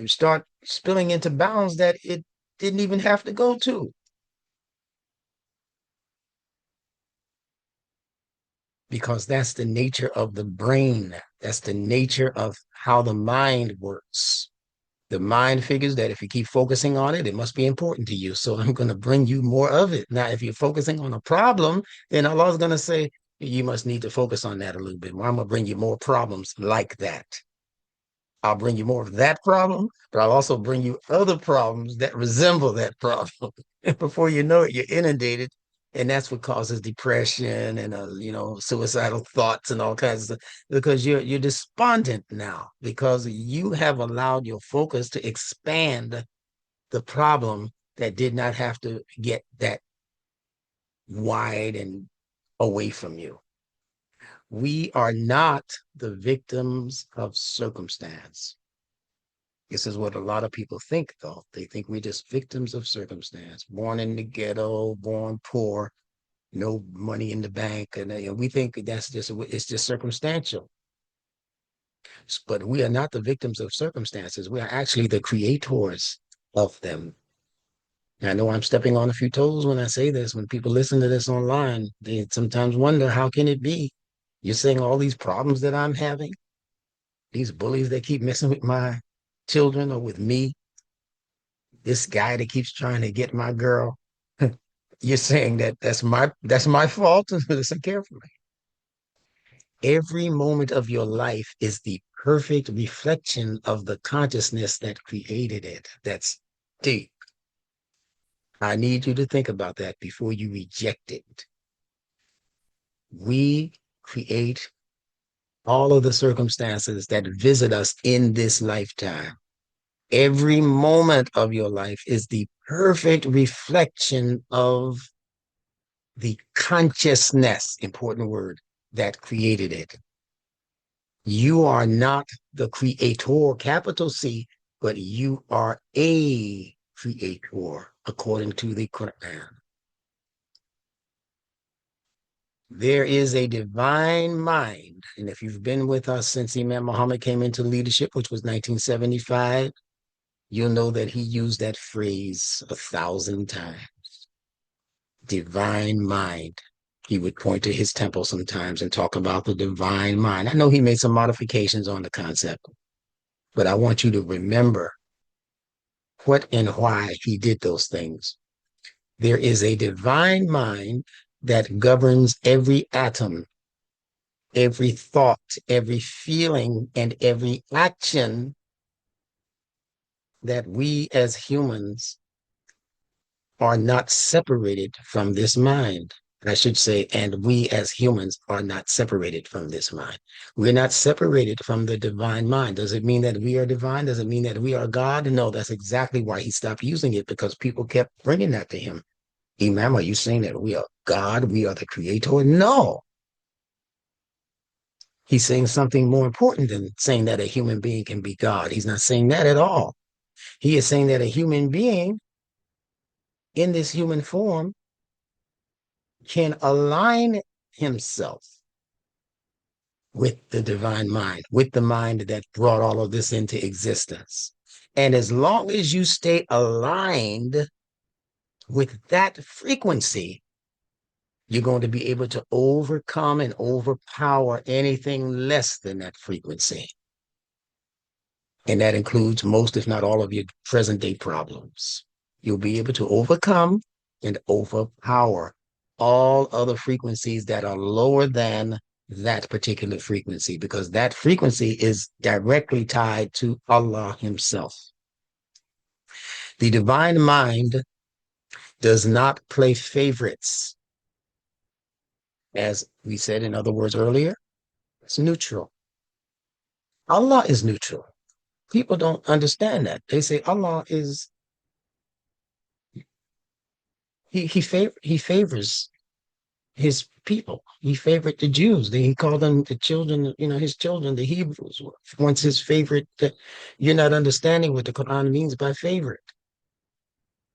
start spilling into bounds that it didn't even have to go to. Because that's the nature of the brain. That's the nature of how the mind works. The mind figures that if you keep focusing on it, it must be important to you. So I'm going to bring you more of it. Now, if you're focusing on a problem, then Allah's going to say, you must need to focus on that a little bit more. I'm going to bring you more problems like that. I'll bring you more of that problem, but I'll also bring you other problems that resemble that problem. And before you know it, you're inundated. And that's what causes depression and suicidal thoughts and all kinds of stuff, because you're despondent now because you have allowed your focus to expand the problem that did not have to get that wide and away from you. We are not the victims of circumstance. This is what a lot of people think, though. They think we're just victims of circumstance, born in the ghetto, born poor, no money in the bank. And we think it's just circumstantial. But we are not the victims of circumstances. We are actually the creators of them. I know I'm stepping on a few toes when I say this. When people listen to this online, they sometimes wonder, how can it be? You're saying all these problems that I'm having, these bullies that keep messing with my children or with me, this guy that keeps trying to get my girl. You're saying that that's my fault? Listen carefully. Every moment of your life is the perfect reflection of the consciousness that created it. That's deep. I need you to think about that before you reject it. We create all of the circumstances that visit us in this lifetime. Every moment of your life is the perfect reflection of the consciousness, important word, that created it. You are not the creator, capital C, but you are a creator, according to the Quran. There is a divine mind. And if you've been with us since Imam Muhammad came into leadership, which was 1975, you'll know that he used that phrase 1,000 times. Divine mind. He would point to his temple sometimes and talk about the divine mind. I know he made some modifications on the concept, but I want you to remember what and why he did those things. There is a divine mind that governs every atom, every thought, every feeling, and every action that we as humans are not separated from this mind. I should say, and we as humans are not separated from this mind. We're not separated from the divine mind. Does it mean that we are divine? Does it mean that we are God? No, that's exactly why he stopped using it, because people kept bringing that to him. Imam, are you saying that we are God? We are the creator? No. He's saying something more important than saying that a human being can be God. He's not saying that at all. He is saying that a human being in this human form can align himself with the divine mind, with the mind that brought all of this into existence. And as long as you stay aligned with that frequency, you're going to be able to overcome and overpower anything less than that frequency. And that includes most, if not all, of your present day problems. You'll be able to overcome and overpower all other frequencies that are lower than that particular frequency, because that frequency is directly tied to Allah Himself. The divine mind does not play favorites. As we said in other words earlier, it's neutral. Allah is neutral. People don't understand that. They say Allah is he favors his people. He favored the Jews. He called them the children, his children, the Hebrews. Once his favorite, you're not understanding what the Quran means by favorite.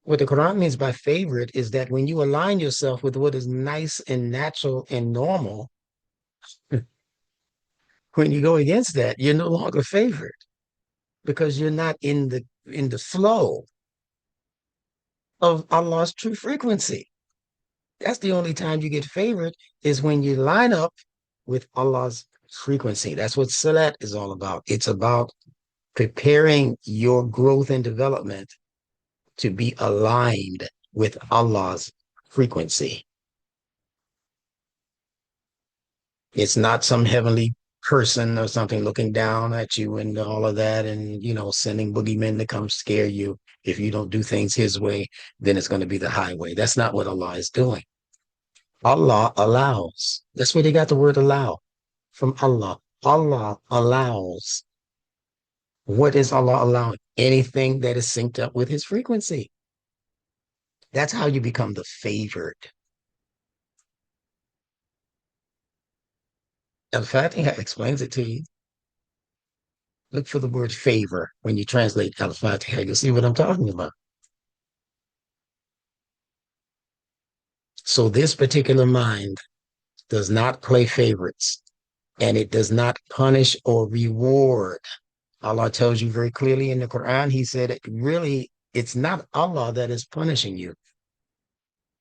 What the Quran means by favorite is that when you align yourself with what is nice and natural and normal, when you go against that, you're no longer favored, because you're not in the flow of Allah's true frequency. That's the only time you get favored, is when you line up with Allah's frequency. That's what Salat is all about. It's about preparing your growth and development to be aligned with Allah's frequency. It's not some heavenly person or something looking down at you and all of that, and sending boogeymen to come scare you. If you don't do things his way, then it's going to be the highway. That's not what Allah is doing. Allah allows. That's where they got the word allow from Allah. Allah allows. What is Allah allowing? Anything that is synced up with his frequency. That's how you become the favored. Al-Fatiha explains it to you. Look for the word favor when you translate Al-Fatiha. You'll see what I'm talking about. So this particular mind does not play favorites, and it does not punish or reward. Allah tells you very clearly in the Quran, he said, really, It's not Allah that is punishing you.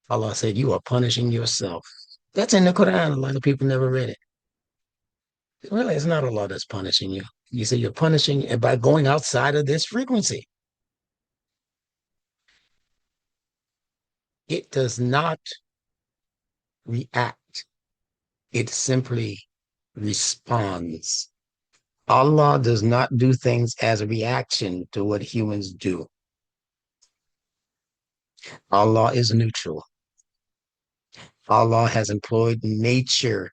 Allah said, you are punishing yourself. That's in the Quran. A lot of people never read it. Really, it's not Allah that's punishing you. You say you're punishing it by going outside of this frequency. It does not react, it simply responds. Allah does not do things as a reaction to what humans do. Allah is neutral. Allah has employed nature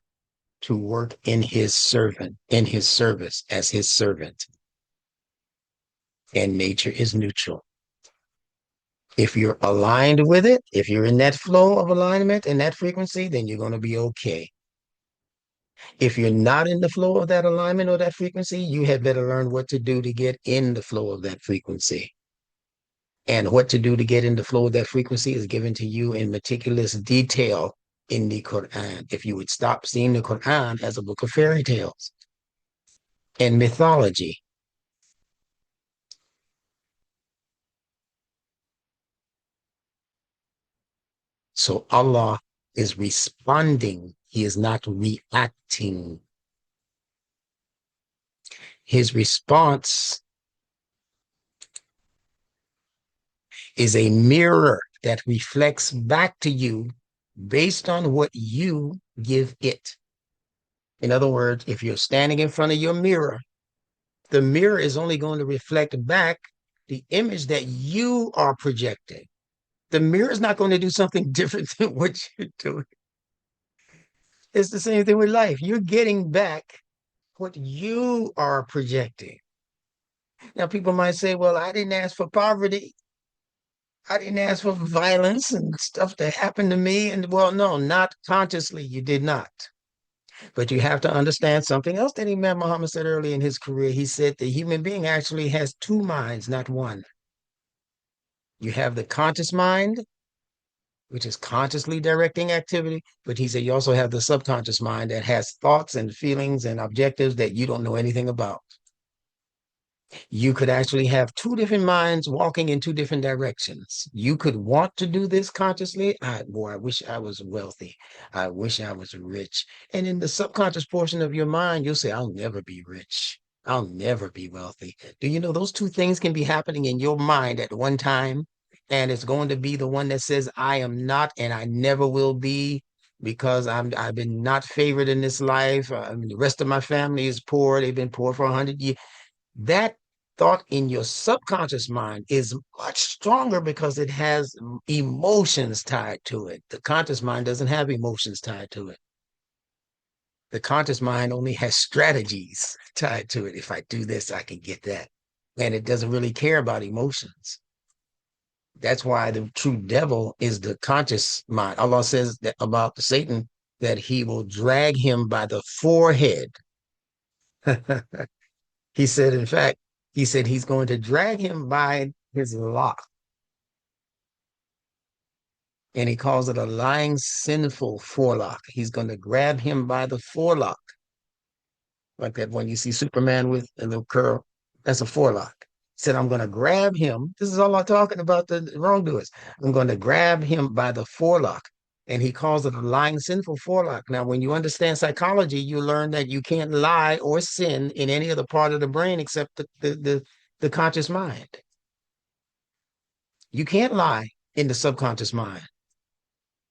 to work in his service as his servant. And nature is neutral. If you're aligned with it, if you're in that flow of alignment and that frequency, then you're going to be okay. If you're not in the flow of that alignment or that frequency, you had better learn what to do to get in the flow of that frequency. And what to do to get in the flow of that frequency is given to you in meticulous detail in the Quran. If you would stop seeing the Quran as a book of fairy tales and mythology. So Allah is responding. He is not reacting. His response is a mirror that reflects back to you based on what you give it. In other words, if you're standing in front of your mirror, the mirror is only going to reflect back the image that you are projecting. The mirror is not going to do something different than what you're doing. It's the same thing with life. You're getting back what you are projecting. Now, people might say, well, I didn't ask for poverty. I didn't ask for violence and stuff that happened to me. And well, no, not consciously, you did not. But you have to understand something else that Imam Muhammad said early in his career. He said the human being actually has two minds, not one. You have the conscious mind, which is consciously directing activity, but he said you also have the subconscious mind that has thoughts and feelings and objectives that you don't know anything about. You could actually have two different minds walking in two different directions. You could want to do this consciously. Boy, I wish I was wealthy. I wish I was rich. And in the subconscious portion of your mind, you'll say, I'll never be rich. I'll never be wealthy. Do you know those two things can be happening in your mind at one time? And it's going to be the one that says, I am not and I never will be because I've been not favored in this life. The rest of my family is poor. They've been poor for 100 years. That thought in your subconscious mind is much stronger because it has emotions tied to it. The conscious mind doesn't have emotions tied to it. The conscious mind only has strategies tied to it. If I do this, I can get that. And it doesn't really care about emotions. That's why the true devil is the conscious mind. Allah says that about Satan that he will drag him by the forehead. He said, in fact, he said he's going to drag him by his lock. And he calls it a lying, sinful forelock. He's going to grab him by the forelock. Like that when you see Superman with a little curl, that's a forelock. He said, I'm going to grab him. This is all I'm talking about the wrongdoers. I'm going to grab him by the forelock. And he calls it a lying, sinful forelock. Now, when you understand psychology, you learn that you can't lie or sin in any other part of the brain except the conscious mind. You can't lie in the subconscious mind.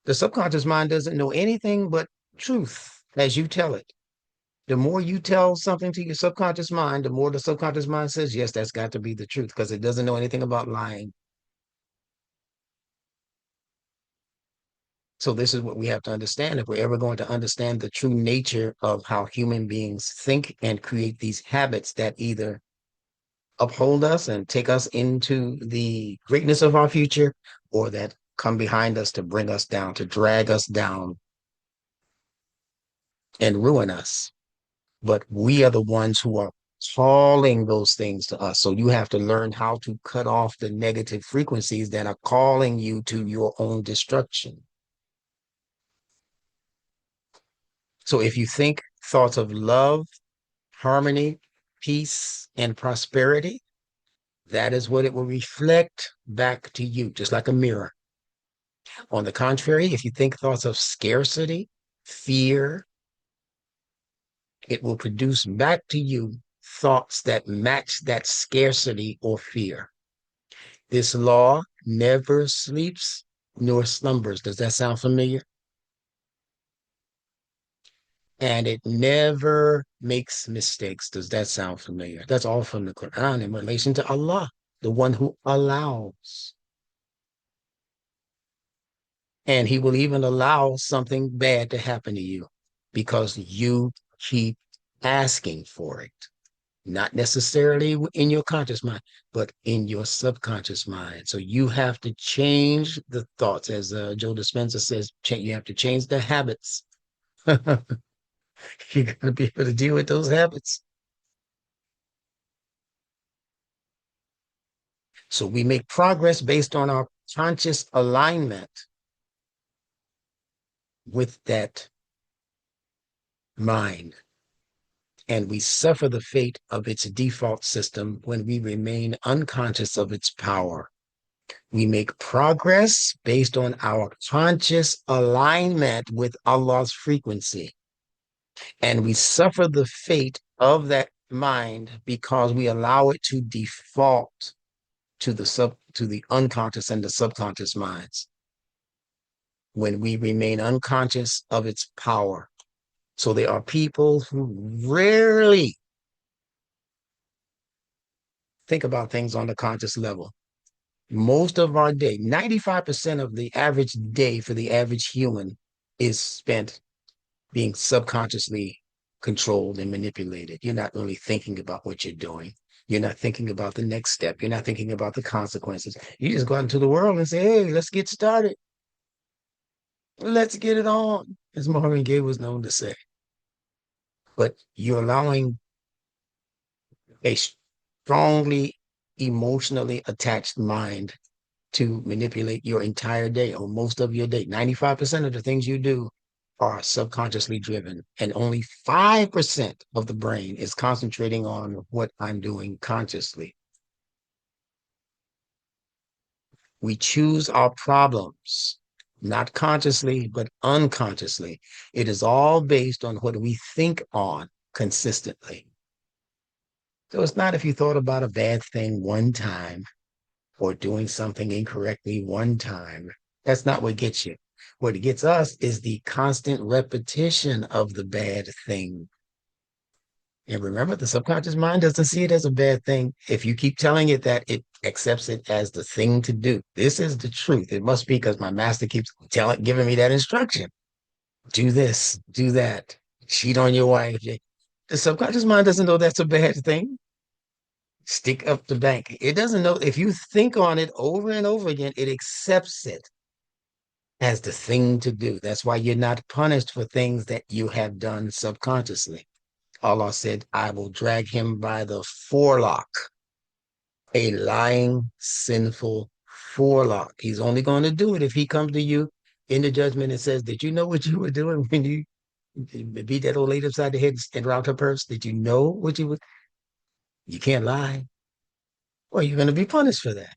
The subconscious mind doesn't know anything but truth as you tell it. The more you tell something to your subconscious mind, the more the subconscious mind says, yes, that's got to be the truth because it doesn't know anything about lying. So this is what we have to understand if we're ever going to understand the true nature of how human beings think and create these habits that either uphold us and take us into the greatness of our future or that come behind us to bring us down, to drag us down and ruin us. But we are the ones who are calling those things to us. So you have to learn how to cut off the negative frequencies that are calling you to your own destruction. So if you think thoughts of love, harmony, peace, and prosperity, that is what it will reflect back to you, just like a mirror. On the contrary, if you think thoughts of scarcity, fear, it will produce back to you thoughts that match that scarcity or fear. This law never sleeps nor slumbers. Does that sound familiar? And it never makes mistakes. Does that sound familiar? That's all from the Quran in relation to Allah, the one who allows. And he will even allow something bad to happen to you because you keep asking for it. Not necessarily in your conscious mind, but in your subconscious mind. So you have to change the thoughts. As Joe Dispenza says, you have to change the habits. You got to be able to deal with those habits. So we make progress based on our conscious alignment with that mind. And we suffer the fate of its default system when we remain unconscious of its power. We make progress based on our conscious alignment with Allah's frequency. And we suffer the fate of that mind because we allow it to default to the unconscious and the subconscious minds when we remain unconscious of its power. So there are people who rarely think about things on the conscious level. Most of our day, 95% of the average day for the average human is spent being subconsciously controlled and manipulated. You're not really thinking about what you're doing. You're not thinking about the next step. You're not thinking about the consequences. You just go out into the world and say, hey, let's get started. Let's get it on, as Marvin Gaye was known to say. But you're allowing a strongly emotionally attached mind to manipulate your entire day or most of your day. 95% of the things you do are subconsciously driven, and only 5% of the brain is concentrating on what I'm doing consciously. We choose our problems, not consciously, but unconsciously. It is all based on what we think on consistently. So it's not if you thought about a bad thing one time or doing something incorrectly one time. That's not what gets you. What gets us is the constant repetition of the bad thing. And remember, the subconscious mind doesn't see it as a bad thing. If you keep telling it that, it accepts it as the thing to do. This is the truth. It must be because my master keeps giving me that instruction. Do this, do that, cheat on your wife. The subconscious mind doesn't know that's a bad thing. Stick up the bank. It doesn't know. If you think on it over and over again, it accepts it as the thing to do. That's why you're not punished for things that you have done subconsciously. Allah said, I will drag him by the forelock, a lying, sinful forelock. He's only going to do it if he comes to you in the judgment and says, did you know what you were doing when you beat that old lady upside the head and robbed her purse? Did you know what you were? You can't lie. Well, you're going to be punished for that.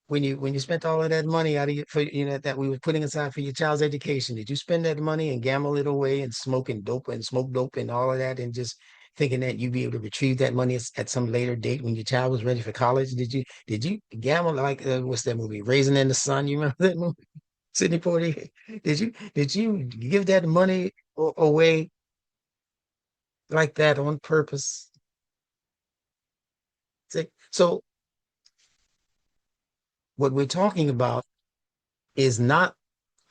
When you spent all of that money out of for that we were putting aside for your child's education, did you spend that money and gamble it away and smoke dope and all of that and just thinking that you'd be able to retrieve that money at some later date when your child was ready for college? Did you gamble like what's that movie, Raisin in the Sun? You remember that movie? Sidney Poitier. Did you give that money away like that on purpose? So what we're talking about is not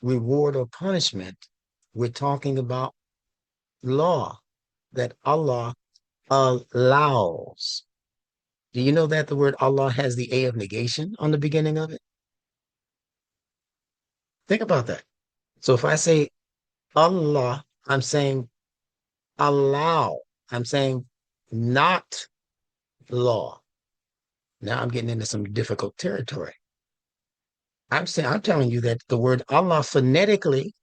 reward or punishment. We're talking about law that Allah allows. Do you know that the word Allah has the A of negation on the beginning of it? Think about that. So if I say Allah, I'm saying allow. I'm saying not law. Now I'm getting into some difficult territory. I'm telling you that the word Allah phonetically,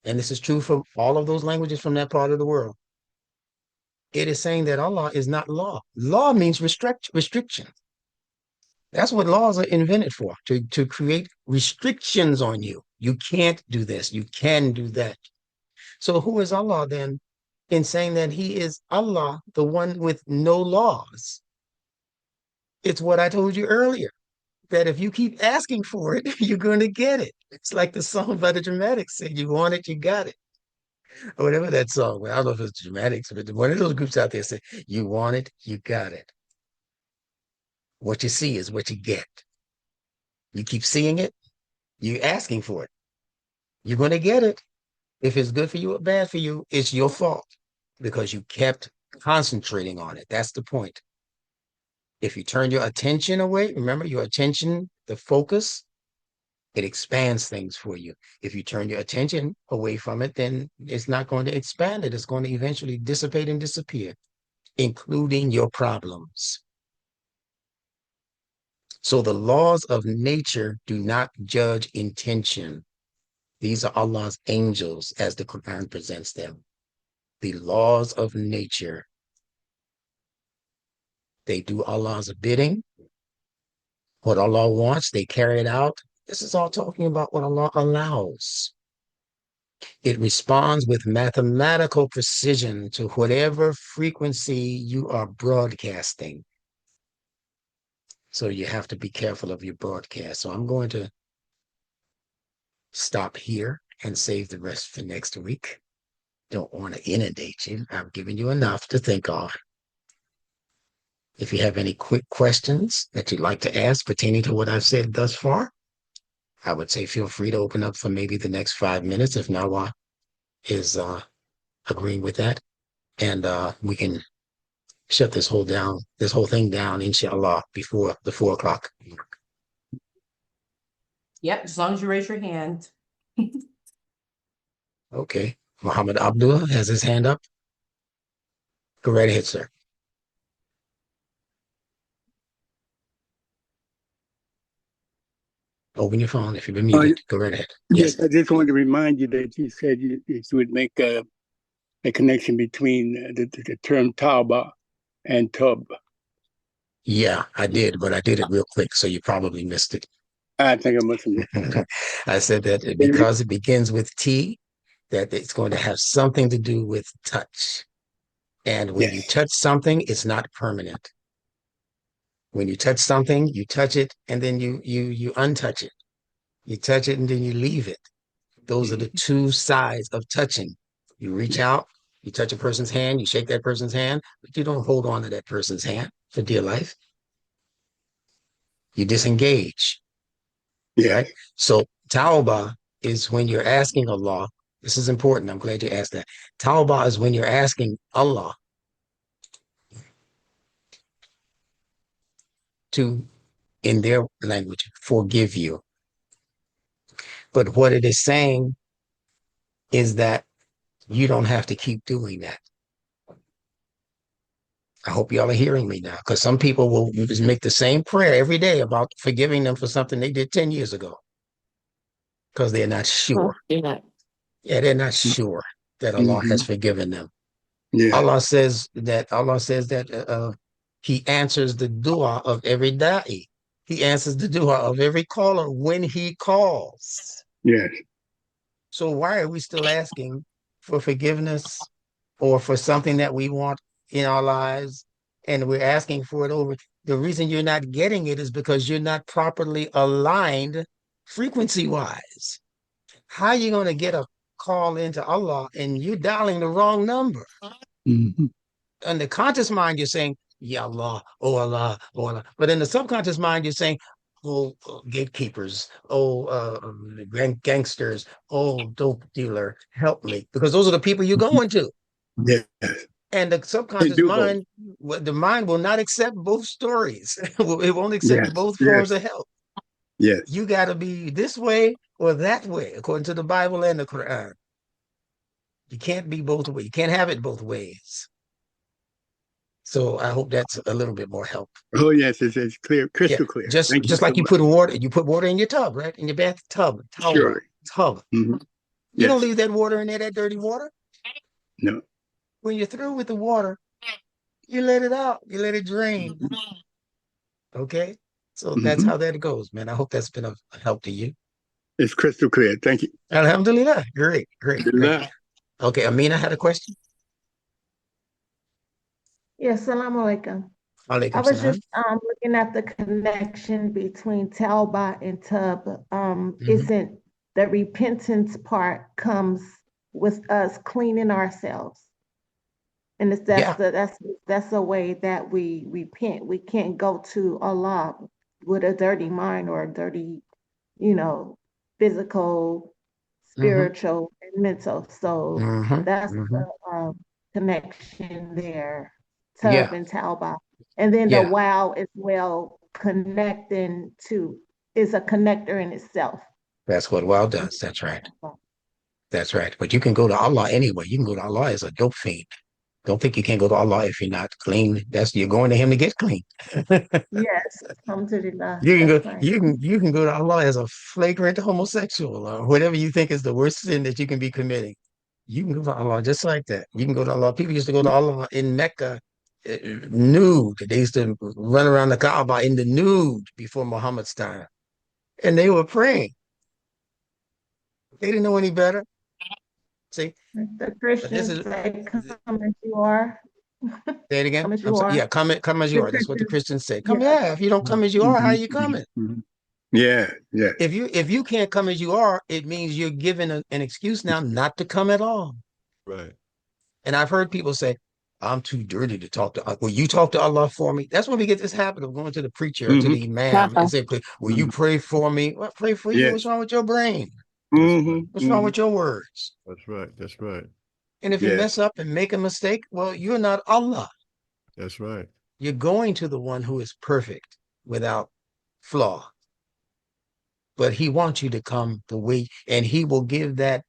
and this is true for all of those languages from that part of the world, it is saying that Allah is not law. Law means restriction. That's what laws are invented for, to create restrictions on you. You can't do this. You can do that. So who is Allah then in saying that he is Allah, the one with no laws? It's what I told you earlier, that if you keep asking for it, you're going to get it. It's like the song by the Dramatics said, you want it, you got it. Or whatever that song, well, I don't know if it's Dramatics, but one of those groups out there said, you want it, you got it. What you see is what you get. You keep seeing it, you're asking for it. You're going to get it. If it's good for you or bad for you, it's your fault because you kept concentrating on it. That's the point. If you turn your attention away, remember your attention, the focus, it expands things for you. If you turn your attention away from it, then it's not going to expand it. It's going to eventually dissipate and disappear, including your problems. So the laws of nature do not judge intention. These are Allah's angels as the Quran presents them. The laws of nature. They do Allah's bidding. What Allah wants, they carry it out. This is all talking about what Allah allows. It responds with mathematical precision to whatever frequency you are broadcasting. So you have to be careful of your broadcast. So I'm going to stop here and save the rest for next week. Don't want to inundate you. I've given you enough to think on. If you have any quick questions that you'd like to ask pertaining to what I've said thus far, I would say feel free to open up for maybe the next 5 minutes if Nawa is agreeing with that. And we can shut this whole thing down, inshallah, before the 4 o'clock. Yep, as long as you raise your hand. Okay. Muhammad Abdullah has his hand up. Go right ahead, sir. Open your phone if you've been muted. Go right ahead. Yes, I just wanted to remind you that you said you would make a connection between the term tauba and tub. Yeah, I did, but I did it real quick, so you probably missed it. I think I must have missed it. I said that because it begins with T, that it's going to have something to do with touch. And when you touch something, it's not permanent. When you touch something, you touch it and then you untouch it. You touch it and then you leave it. Those are the two sides of touching. You reach out, you touch a person's hand, you shake that person's hand, but you don't hold on to that person's hand for dear life. You disengage. Yeah. Right? So tauba is when you're asking Allah. This is important. I'm glad you asked that. Tauba is when you're asking Allah to, in their language, forgive you. But what it is saying is that you don't have to keep doing that. I hope y'all are hearing me now, because some people will just make the same prayer every day about forgiving them for something they did 10 years ago because they're not sure. Yeah. Yeah, they're not sure that Allah has forgiven them. Yeah. Allah says that he answers the dua of every da'i. He answers the dua of every caller when he calls. Yes. So why are we still asking for forgiveness or for something that we want in our lives, and we're asking for it over? The reason you're not getting it is because you're not properly aligned frequency-wise. How are you going to get a call into Allah and you're dialing the wrong number? Mm-hmm. In the conscious mind, you're saying, Ya Allah, oh Allah, oh Allah. But in the subconscious mind, you're saying, oh, gatekeepers, oh, gangsters, oh, dope dealer, help me. Because those are the people you're going to. Yes. And the subconscious mind, the mind will not accept both stories. It won't accept both forms of help. Yes. You got to be this way or that way, according to the Bible and the Quran. You can't be both ways. You can't have it both ways. So I hope that's a little bit more help. Oh yes, it's clear, crystal clear. Just like you put water in your tub, right? In your bathtub, tub. Mm-hmm. You don't leave that water in there, that dirty water. No. When you're through with the water, you let it out. You let it drain. Okay. So that's Hmm. how that goes, man. I hope that's been of help to you. It's crystal clear. Thank you. Alhamdulillah. Great, great, great. Alhamdulillah. Okay, Amina had a question. Yes, salam alaikum. I Alaikum was salam. just looking at the connection between Tauba and Tub. Hmm. Isn't the repentance part comes with us cleaning ourselves, and it's, Yeah. that's a way that we repent. We can't go to Allah with a dirty mind or a dirty, you know, physical, Hmm. spiritual, and mental. So Hmm. that's Hmm. the connection there, Tub Yeah. and Tauba. And then the Yeah. wow as well, connecting to, is a connector in itself. That's what WoW does. That's right. That's right. But you can go to Allah anyway. You can go to Allah as a dope fiend. Don't think you can't go to Allah if you're not clean. That's you're going to Him to get clean. Yes, alhamdulillah, You can go. that's right. You can go to Allah as a flagrant homosexual or whatever you think is the worst sin that you can be committing. You can go to Allah just like that. You can go to Allah. People used to go to Allah in Mecca nude. They used to run around the Kaaba in the nude before Muhammad's time, and they were praying. They didn't know any better. See, The but this Christians is say, come as you are, say it again. come as I'm you sorry. are. Yeah, come as you The are. That's what the Christians, Christians say. Come, yeah. yeah. If you don't come as you are, how are Hmm. you coming? Hmm. Yeah, yeah. If you can't come as you are, it means you're given an excuse now not to come at all. Right. And I've heard people say, I'm too dirty to talk to Allah. Will you talk to Allah for me? That's when we get this habit of going to the preacher or to Hmm. the imam and say, will you Hmm. pray for me? Well, pray for you. What's Yes. wrong with your brain? That's Hmm. right. What's wrong Hmm. with your words? That's right. That's right. And if you Yes. mess up and make a mistake, well, you're not Allah. That's right. You're going to the one who is perfect without flaw. But he wants you to come the way, and he will give that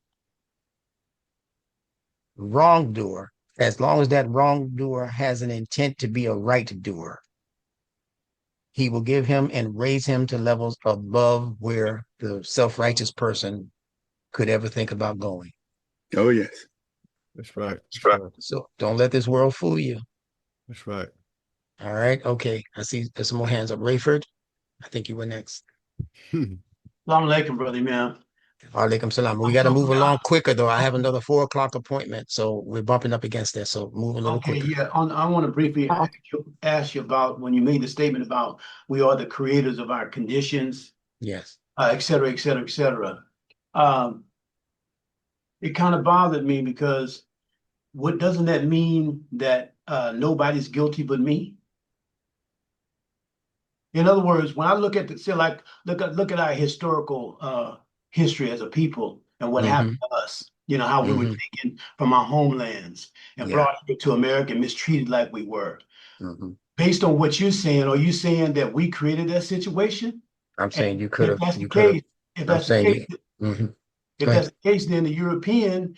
wrongdoer, as long as that wrongdoer has an intent to be a right doer, he will give him and raise him to levels above where the self-righteous person could ever think about going. Oh, yes. That's right. That's right. So don't let this world fool you. That's right. All right. Okay. I see there's some more hands up. Rayford, I think you were next. Salam alaikum, brother, man. Alaikum salam. We I'm got to move talking along about, quicker, though. I have another 4 o'clock appointment, so we're bumping up against that. So move a little okay, quicker. yeah. I want to briefly ask you about when you made the statement about we are the creators of our conditions, Yes. et cetera, et cetera, et cetera. Um, it kind of bothered me because what doesn't that mean that nobody's guilty but me? In other words, when I look at say like look at our historical history as a people and what Mm-hmm. happened to us, how we were Mm-hmm. taken from our homelands and Yeah. brought here to America and mistreated like we were. Mm-hmm. Based on what you're saying, are you saying that we created that situation? I'm And saying you could if have, that's the you could have, case, if I'm that's the saying case, you, mm-hmm. if Go ahead. that's the case, then the European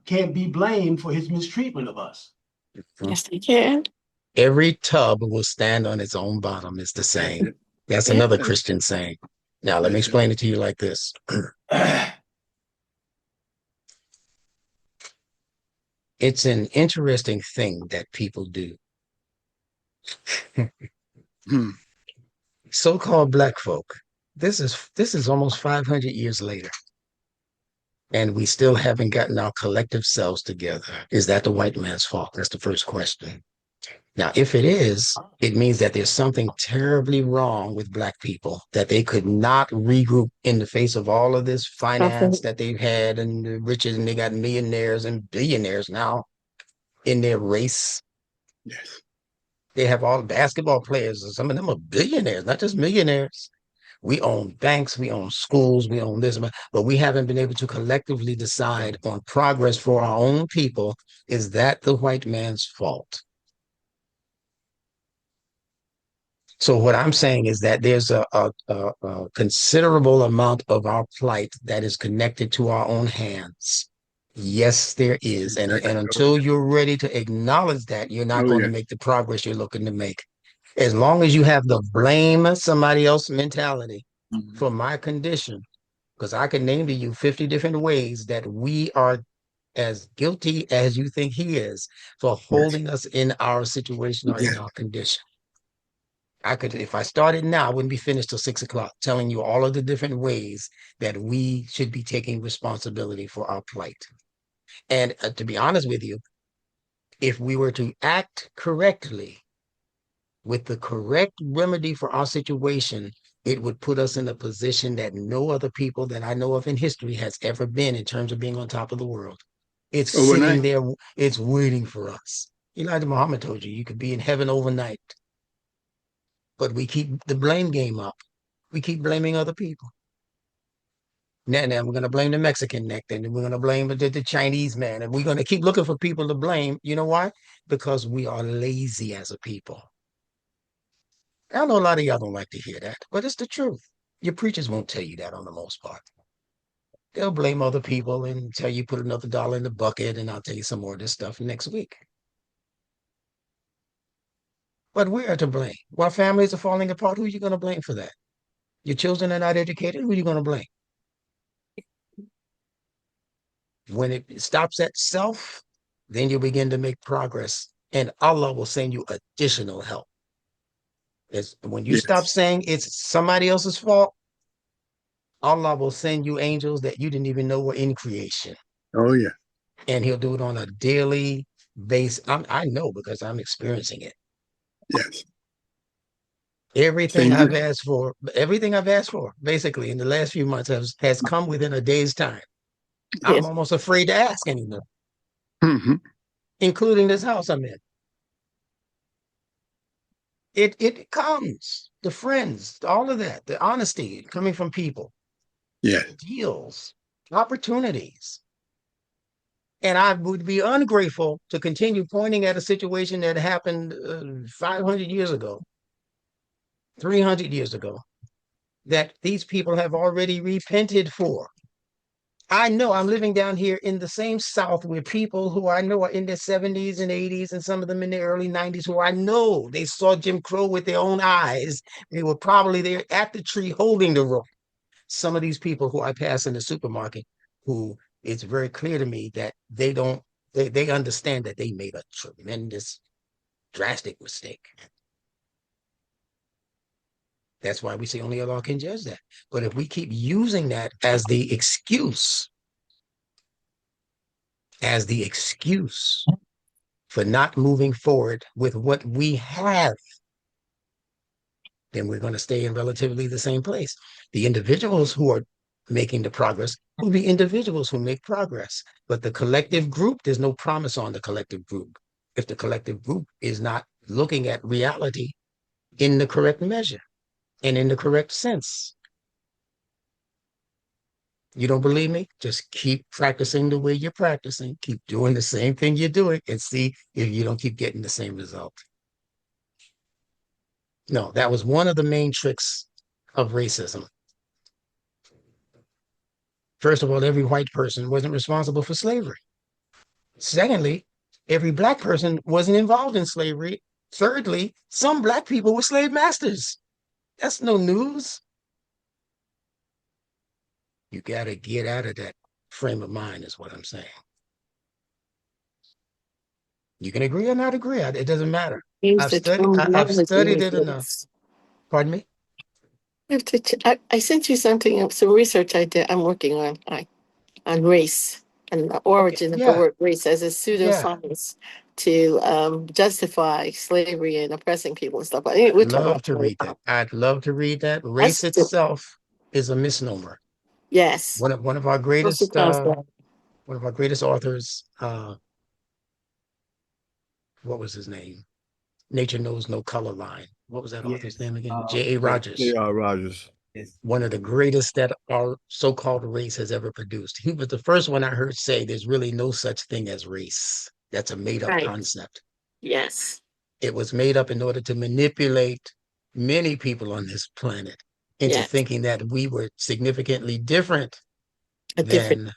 can't be blamed for his mistreatment of us. Yes, they can. Every tub will stand on its own bottom, is the That's saying. it. That's Yeah. another Christian saying. Now, let me That's it. explain it to you like this. It's an interesting thing that people do. Hmm. So-called black folk, this is almost 500 years later, and we still haven't gotten our collective selves together. Is that the white man's fault? That's the first question. Now, if it is, it means that there's something terribly wrong with Black people, that they could not regroup in the face of all of this finance that they've had and the riches, and they got millionaires and billionaires now in their race. Yes. They have all basketball players, and some of them are billionaires, not just millionaires. We own banks, we own schools, we own this, but we haven't been able to collectively decide on progress for our own people. Is that the white man's fault? So what I'm saying is that there's a considerable amount of our plight that is connected to our own hands. Yes, there is. And until you're ready to acknowledge that, you're not Oh, going to yes. make the progress you're looking to make. As long as you have the blame somebody else mentality Mhm. for my condition, because I can name to you 50 different ways that we are as guilty as you think he is for Yes. holding us in our situation or in our condition. If I started now, I wouldn't be finished till 6 o'clock, telling you all of the different ways that we should be taking responsibility for our plight. And to be honest with you, if we were to act correctly with the correct remedy for our situation, it would put us in a position that no other people that I know of in history has ever been in terms of being on top of the world. It's sitting Overnight. there, it's waiting for us. Elijah Muhammad told you could be in heaven overnight, but we keep the blame game up. We keep blaming other people. Now we're going to blame the Mexican neck, and we're going to blame the Chinese man, and we're going to keep looking for people to blame. You know why? Because we are lazy as a people. I know a lot of y'all don't like to hear that, but it's the truth. Your preachers won't tell you that on the most part. They'll blame other people and tell you put another dollar in the bucket, and I'll tell you some more of this stuff next week. But we are to blame. While families are falling apart, who are you going to blame for that? Your children are not educated, who are you going to blame? When it stops at self, then you'll begin to make progress, and Allah will send you additional help. When you stop Yes. saying it's somebody else's fault, Allah will send you angels that you didn't even know were in creation. Oh, yeah. And he'll do it on a daily basis. I know because I'm experiencing it. Yes. Everything Same I've here. asked for, basically in the last few months has come within a day's time. I'm Yes. almost afraid to ask anymore, Hmm. including this house I'm in. It comes, the friends, all of that, the honesty coming from people, Yes. deals, opportunities. And I would be ungrateful to continue pointing at a situation that happened 500 years ago, 300 years ago, that these people have already repented for. I know I'm living down here in the same South with people who I know are in their 70s and 80s, and some of them in their early 90s, who I know they saw Jim Crow with their own eyes. They were probably there at the tree holding the rope. Some of these people who I pass in the supermarket, who it's very clear to me that they understand that they made a tremendous, drastic mistake. That's why we say only Allah can judge that. But if we keep using that as the excuse for not moving forward with what we have, then we're going to stay in relatively the same place. The individuals who are making the progress will be individuals who make progress. But the collective group, there's no promise on the collective group if the collective group is not looking at reality in the correct measure and in the correct sense. You don't believe me? Just keep practicing the way you're practicing. Keep doing the same thing you're doing and see if you don't keep getting the same result. No, that was one of the main tricks of racism. First of all, every white person wasn't responsible for slavery. Secondly, every black person wasn't involved in slavery. Thirdly, some black people were slave masters. That's no news. You got to get out of that frame of mind, is what I'm saying. You can agree or not agree. It doesn't matter. Use I've the studied. I've terminology studied with it enough. this. Pardon me. I sent you something, some research I'm working on race and the Okay. origin of the Yeah. word race as a Yeah. pseudoscience to justify slavery and oppressing people and stuff. I'd We'll talk love about to that. read that. I'd love to read that. Race That's the, itself is a misnomer. yes. One of our Social greatest concept. authors, what was his name? Nature Knows No Color Line. What was that author's name again? J.A. Rogers. J.R. Rogers. One of the greatest that our so-called race has ever produced. He was the first one I heard say there's really no such thing as race. That's a made-up Right. concept. Yes. It was made up in order to manipulate many people on this planet into Yes. thinking that we were significantly different A different than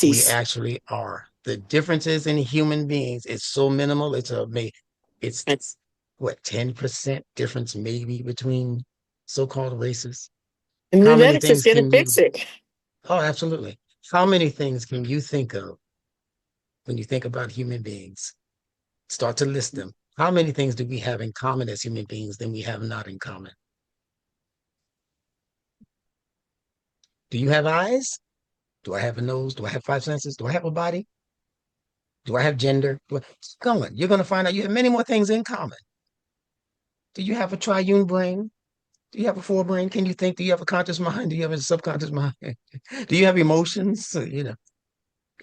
we species. actually are. The differences in human beings is so minimal. It's It's what, 10% difference maybe between so-called races. and How many NuNetics is things going to can you? fix it. Oh, absolutely. How many things can you think of when you think about human beings? Start to list them. How many things do we have in common as human beings than we have not in common? Do you have eyes? Do I have a nose? Do I have five senses? Do I have a body? Do I have gender? Keep going. You're going to find out you have many more things in common. Do you have a triune brain? Do you have a forebrain? Can you think? Do you have a conscious mind? Do you have a subconscious mind? Do you have emotions?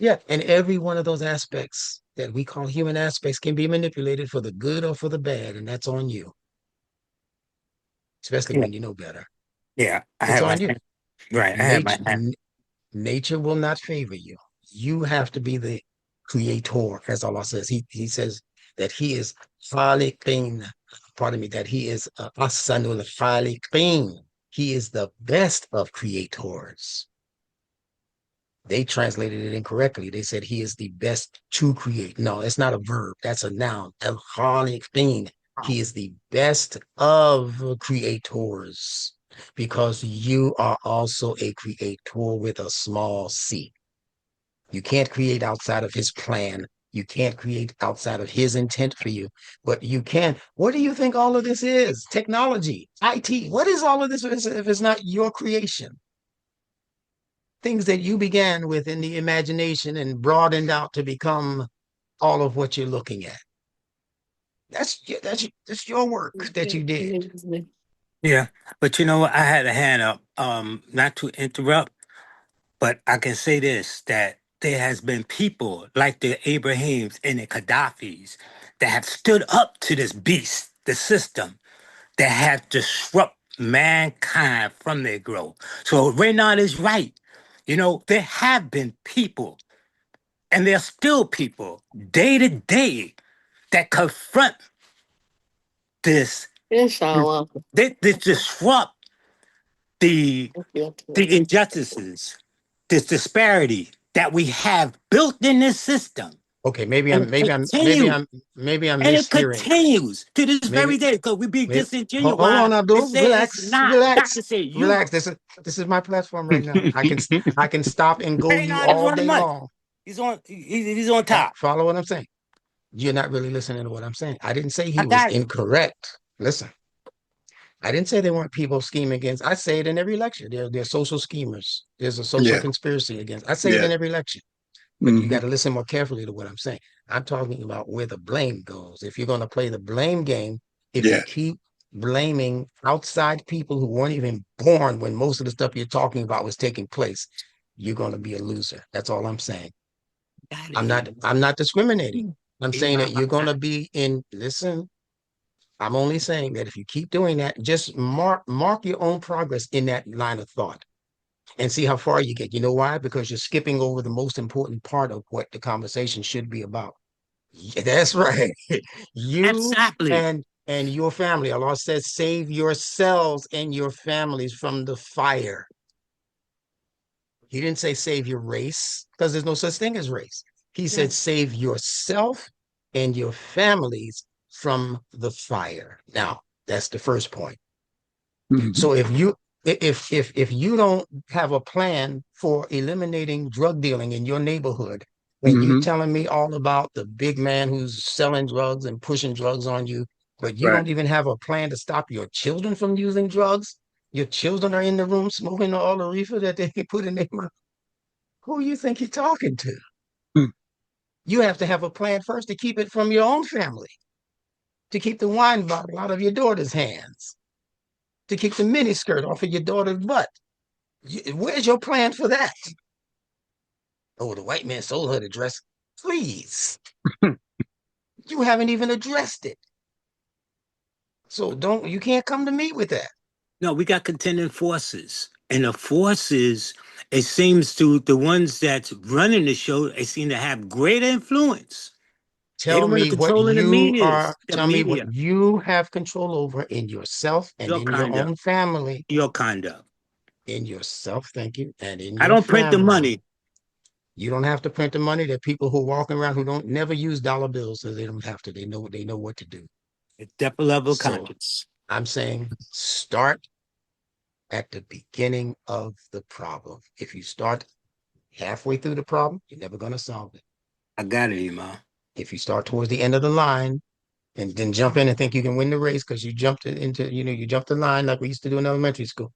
Yeah. And every one of those aspects that we call human aspects can be manipulated for the good or for the bad, and that's on you, especially Yeah, when you know better. yeah. I It's have my on you. hand. Right. I have my Nature, hand. nature will not favor you. You have to be the creator, as Allah says. He says that He is Khaliqin, pardon me, that He is Ahsanul Khaliqin. He is the best of creators. They translated it incorrectly. They said He is the best to create. No, it's not a verb. That's a noun. Al Khaliqin. He is the best of creators because you are also a creator with a small c. You can't create outside of His plan. You can't create outside of His intent for you, but you can. What do you think all of this is? Technology, IT. What is all of this if it's not your creation? Things that you began with in the imagination and broadened out to become all of what you're looking at. That's your work that you did. Yeah. But you know what? I had a hand up. Not to interrupt, but I can say this that there has been people like the Abrahams and the Gaddafis that have stood up to this beast, the system, that have disrupt mankind from their growth. So Reynard is right. You know, there have been people, and there are still people day to day that confront this, Inshallah. this disrupt the the injustices, this disparity that we have built in this system, Okay, and it continues, maybe I'm and it mishearing. continues to this Maybe very day because we be Maybe, disingenuous. hold Why on, it Abdul. say it's Relax, not? Not relax, to say you. relax. This is my platform right now. I can stop and go you Reynard is all one of day money. long. He's on top. Follow what I'm saying. You're not really listening to what I'm saying. I didn't say I he was got it. incorrect. Listen, I didn't say there weren't people scheming against. I say it in every lecture. They're social schemers. There's a social Yeah, conspiracy against. I say it yeah. in every lecture. But you Hmm. got to listen more carefully to what I'm saying. I'm talking about where the blame goes. If you're going to play the blame game, if you Yeah. keep blaming outside people who weren't even born when most of the stuff you're talking about was taking place, you're going to be a loser. That's all I'm saying. Got I'm not it. I'm not discriminating. I'm saying that you're going Iman. to be in listen, I'm only saying that if you keep doing that, just mark your own progress in that line of thought and see how far you get. You know why? Because you're skipping over the most important part of what the conversation should be about. Yeah, that's right. You Exactly. and your family. Allah says, save yourselves and your families from the fire. He didn't say save your race because there's no such thing as race. He Yeah. said save yourself and your families from the fire. Now, that's the first point. Hmm. So if you don't have a plan for eliminating drug dealing in your neighborhood, and you Hmm. telling me all about the big man who's selling drugs and pushing drugs on you, but you Right. don't even have a plan to stop your children from using drugs, your children are in the room smoking all the reefer that they put in their mouth. Who you think you're talking to? Mm. You have to have a plan first to keep it from your own family, to keep the wine bottle out of your daughter's hands, to keep the miniskirt off of your daughter's butt. Where's your plan for that? Oh, the white man sold her the dress. Please, you haven't even addressed it. So you can't come to me with that. No, we got contending forces. And the forces, it seems to the ones that's running the show, they seem to have greater influence. They the one that controlling the Tell me what media, you have control over in yourself and your in your conduct, own family. your conduct. In yourself, thank you, and in I your don't print the family. money. You don't have to print the money. There are people who are walking around who don't never use dollar bills, so they don't have to. They know what to do. It's depth level of So conscience. I'm saying start at the beginning of the problem. If you start halfway through the problem, you're never going to solve it. I got it, Iman. If you start towards the end of the line, and then jump in and think you can win the race because you jumped into, you jumped the line like we used to do in elementary school.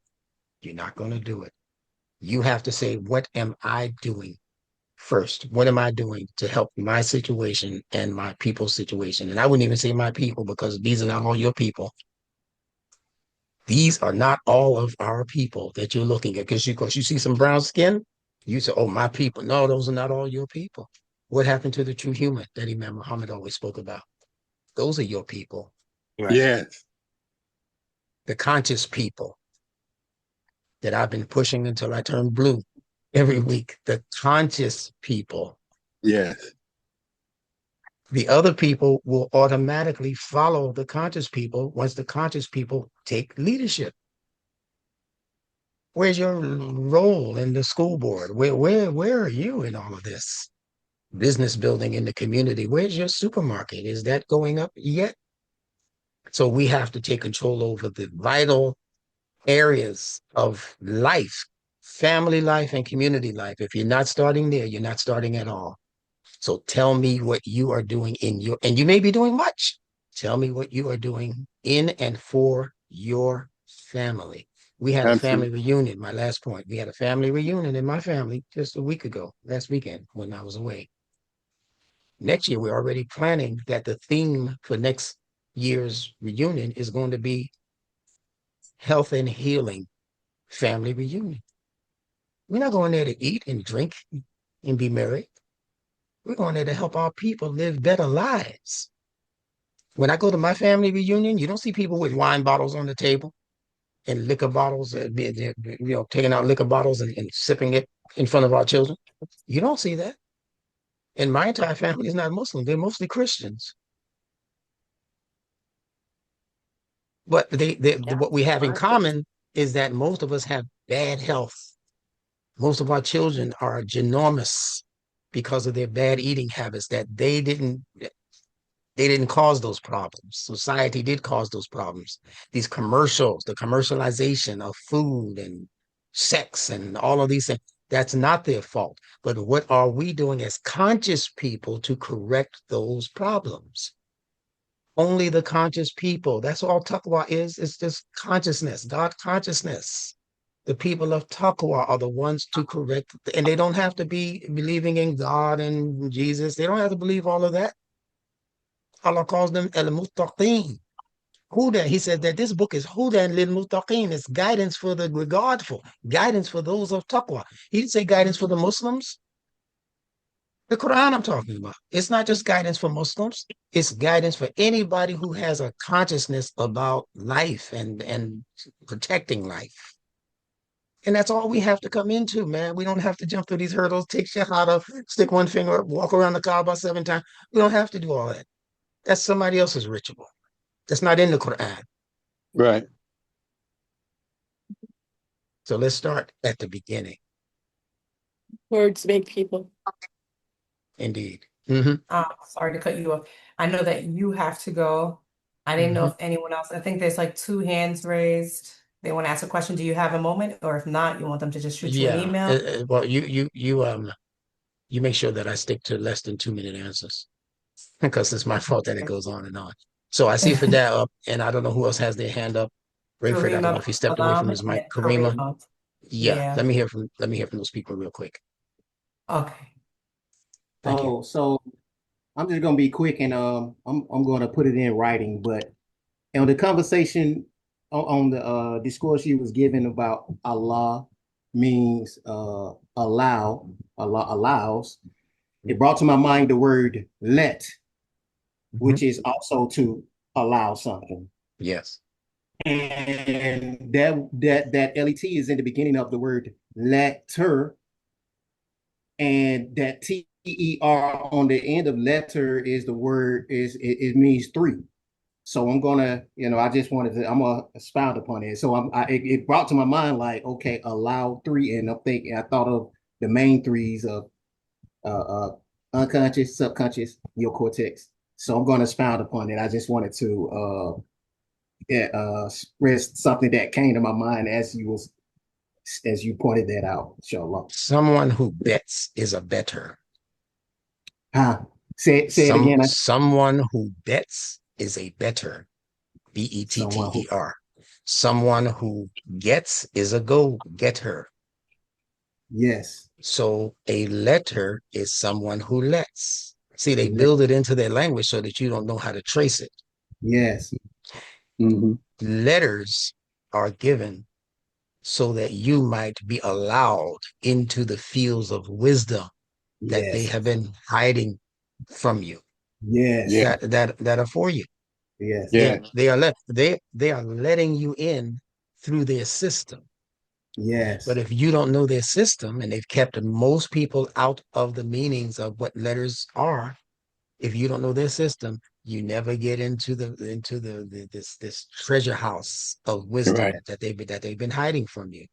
You're not going to do it. You have to say, what am I doing first? What am I doing to help my situation and my people's situation? And I wouldn't even say my people because these are not all your people. These are not all of our people that you're looking at because you see some brown skin, you say, oh, my people. No, those are not all your people. What happened to the true human that Imam Muhammad always spoke about? Those are your people. Right. Yes. The conscious people that I've been pushing until I turned blue every week. The conscious people. Yes. The other people will automatically follow the conscious people once the conscious people take leadership. Where's your role in the school board? Where are you in all of this? Business building in the community. Where's your supermarket? Is that going up yet? So we have to take control over the vital areas of life, family life and community life. If you're not starting there, you're not starting at all. So tell me what you are doing and you may be doing much. Tell me what you are doing in and for your family. We had a family Absolutely. reunion, my last point. We had a family reunion in my family just a week ago, last weekend when I was away. Next year, we're already planning that the theme for next year's reunion is going to be health and healing family reunion. We're not going there to eat and drink and be merry. We're going there to help our people live better lives. When I go to my family reunion, you don't see people with wine bottles on the table and liquor bottles, taking out liquor bottles and sipping it in front of our children. You don't see that. And my entire family is not Muslim. They're mostly Christians. But Yeah. what we have in common is that most of us have bad health. Most of our children are ginormous because of their bad eating habits that they didn't cause those problems. Society did cause those problems. These commercials, the commercialization of food and sex and all of these things, that's not their fault. But what are we doing as conscious people to correct those problems? Only the conscious people. That's all taqwa is. It's just consciousness, God consciousness. The people of taqwa are the ones to correct, and they don't have to be believing in God and Jesus. They don't have to believe all of that. Allah calls them al-muttaqeen. Huda, he said that this book is Hudan lil muttaqeen. It's guidance for the regardful, guidance for those of taqwa. He didn't say guidance for the Muslims. The Quran I'm talking about. It's not just guidance for Muslims. It's guidance for anybody who has a consciousness about life and protecting life. And that's all we have to come into, man. We don't have to jump through these hurdles, take shahada, stick one finger up, walk around the Kaaba 7 times. We don't have to do all that. That's somebody else's ritual. That's not in the Quran. Right. So let's start at the beginning. Words make people. Indeed. Sorry to cut you off. I know that you have to go. I didn't know if anyone else, I think there's like 2 hands raised. They want to ask a question. Do you have a moment? Or if not, you want them to just shoot you an Yeah. email? Well, you make sure that I stick to less than 2 minute answers because it's my fault that it goes on and on. So I see Fidel up, and I don't know who else has their hand up. Rayford, I don't know Karima, if he stepped away from Salam, his mic. and Karima, Karima. yeah. Yeah. Let me hear from those people real quick. Okay. Thank you. Oh, so I'm just gonna be quick and I'm gonna put it in writing, but the conversation on the discourse you was given about Allah means Allah allows. It brought to my mind the word let, which is also to allow something. Yes. And that let is in the beginning of the word letter, and that ter on the end of letter is the word it means three. So I'm gonna, I just wanted to, I'm gonna expound upon it. So it brought to my mind like, okay, allow three, and I thought of the main threes of unconscious, subconscious, neocortex. So I'm gonna expound upon it. I just wanted to express something that came to my mind as you pointed that out. Inshallah. Someone who bets is a better. Say it again. Someone who bets is a better, Someone who, better. Someone who gets is a go-getter. yes. So a letter is someone who lets. See, they Let, build it into their language so that you don't know how to trace it. yes. Mm-hmm. Letters are given so that you might be allowed into the fields of wisdom that they Yes. have been hiding from you, Yes. Yeah. that are for you. Yes. Yeah. They are letting you in through their system. Yes. But if you don't know their system, and they've kept most people out of the meanings of what letters are, if you don't know their system, you never get into this treasure house of Right. wisdom that they've been hiding from you.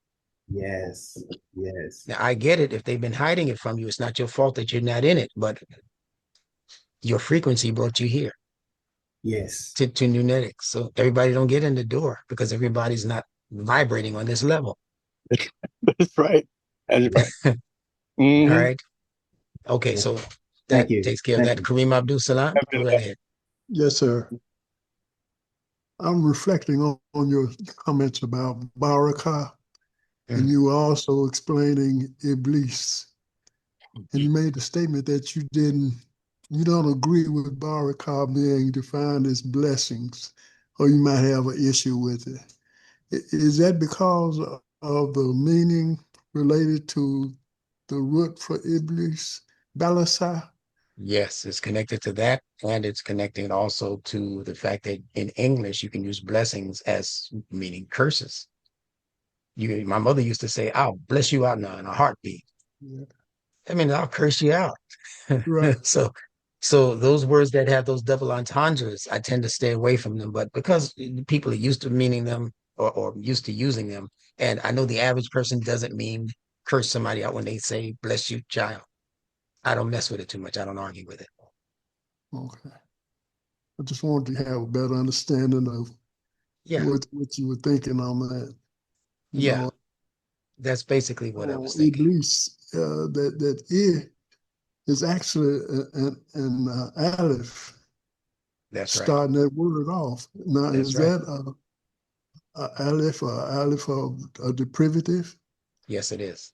Yes. Yes. Now I get it. If they've been hiding it from you, it's not your fault that you're not in it, but your frequency brought you here Yes. to NuNetics. So everybody don't get in the door because everybody's not vibrating on this level. That's right. That's right. All Mm-hmm. right. Okay, Yes. so Thank that you. takes care of Thank that. you. Kareem Abdul Salam, go right ahead. Yes, sir. I'm reflecting on your comments about Barakah, and you were also explaining Iblis. And you made the statement that you don't agree with Barakah being defined as blessings, or you might have an issue with it. Is that because of the meaning related to the root for Iblis, Balasah? Yes, it's connected to that, and it's connected also to the fact that in English you can use blessings as meaning curses. My mother used to say, "I'll bless you out in a heartbeat." Yeah. I mean, I'll curse you out. Right. So, so those words that have those double entendres, I tend to stay away from them. But because people are used to meaning them or used to using them, and I know the average person doesn't mean curse somebody out when they say "bless you, child." I don't mess with it too much. I don't argue with it. Okay. I just wanted to have a better understanding of Yeah, what you were thinking on that. You yeah, know, that's basically what I was thinking. Iblis, that I is actually an aleph That's right. starting that word off. Now, That's is right. that aleph of a deprivative? Yes, it is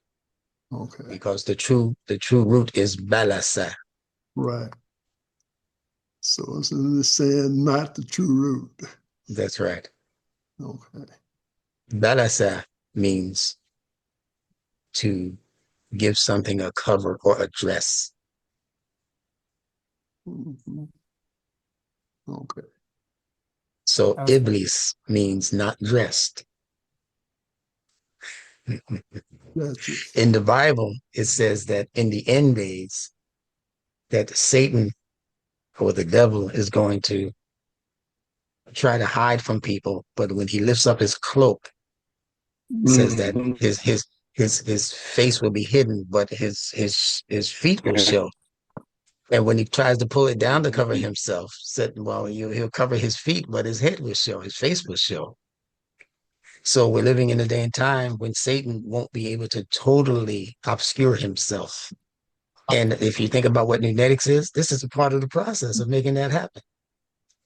Okay, because the true root is balasa. right. So it's saying not the true root. That's right. Okay. Balasa means to give something a cover or a dress. Mhm. Okay. So That was good. Iblis means not dressed. Gotcha. In the Bible, it says that in the end days, that Satan or the devil is going to try to hide from people, but when he lifts up his cloak, it says that Mm-hmm. his face will be hidden, but his feet will show. And when he tries to pull it down to cover himself, said, well, he'll cover his feet, but his head will show, his face will show. So we're living in a day and time when Satan won't be able to totally obscure himself. And if you think about what NuNetics is, this is a part of the process of making that happen.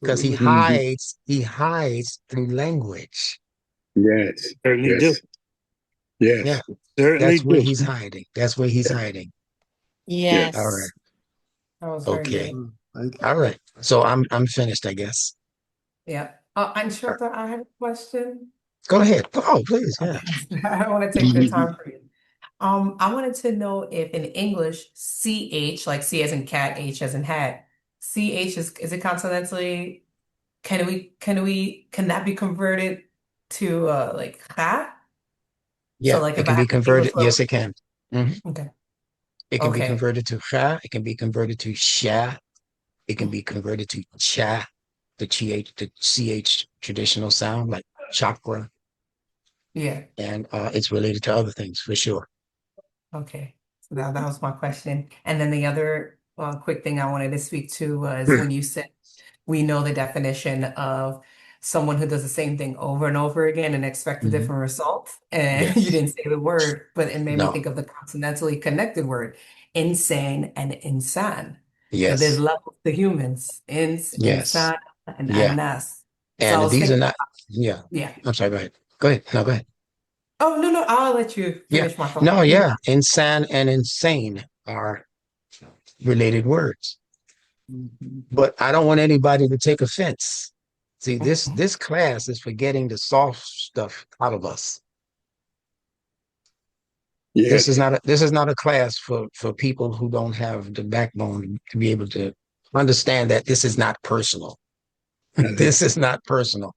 Because he Mm-hmm. hides through language. Yes. Certainly do. Yes. Yes. Yeah, Certainly that's where do. he's hiding. That's where he's Yeah. hiding. Yes. All right. Yes. That was very Okay. good. Thank you. All right. So I'm finished, I guess. Yeah. Instructor, I have a question. Go ahead. Oh, please. Yeah. Okay. I don't want to take the time for you. I wanted to know if in English, CH, like C as in cat, H as in hat, CH is it consonantally, can that be converted to like ha? So Yeah. like It if I can be have an English converted. word, Yes, it can. Mhm. okay. It can be Okay. converted to cha. It can be converted to sha. It can be converted to cha, the ch traditional sound like chakra, Yeah. and it's related to other things for sure. Okay. So that was my question. And then the other quick thing I wanted to speak to was when you said we know the definition of someone who does the same thing over and over again and expect a Mhm. different result. And you Yes. didn't say the word, but it made me No. think of the consonantally connected word, insane and insan. So there's Yes. levels to humans. Yes. Insan, and Yeah. so I And was these are thinking, not, yeah. yeah. I'm sorry, go ahead. Go ahead. No, go ahead. Oh, no, I'll let you Yeah. finish my thought. No, yeah. Insan and insane are related words. But I don't want anybody to take offense. See, this class is for getting the soft stuff out of us. Yes. This is not a class for people who don't have the backbone to be able to understand that this is not personal. This is not personal.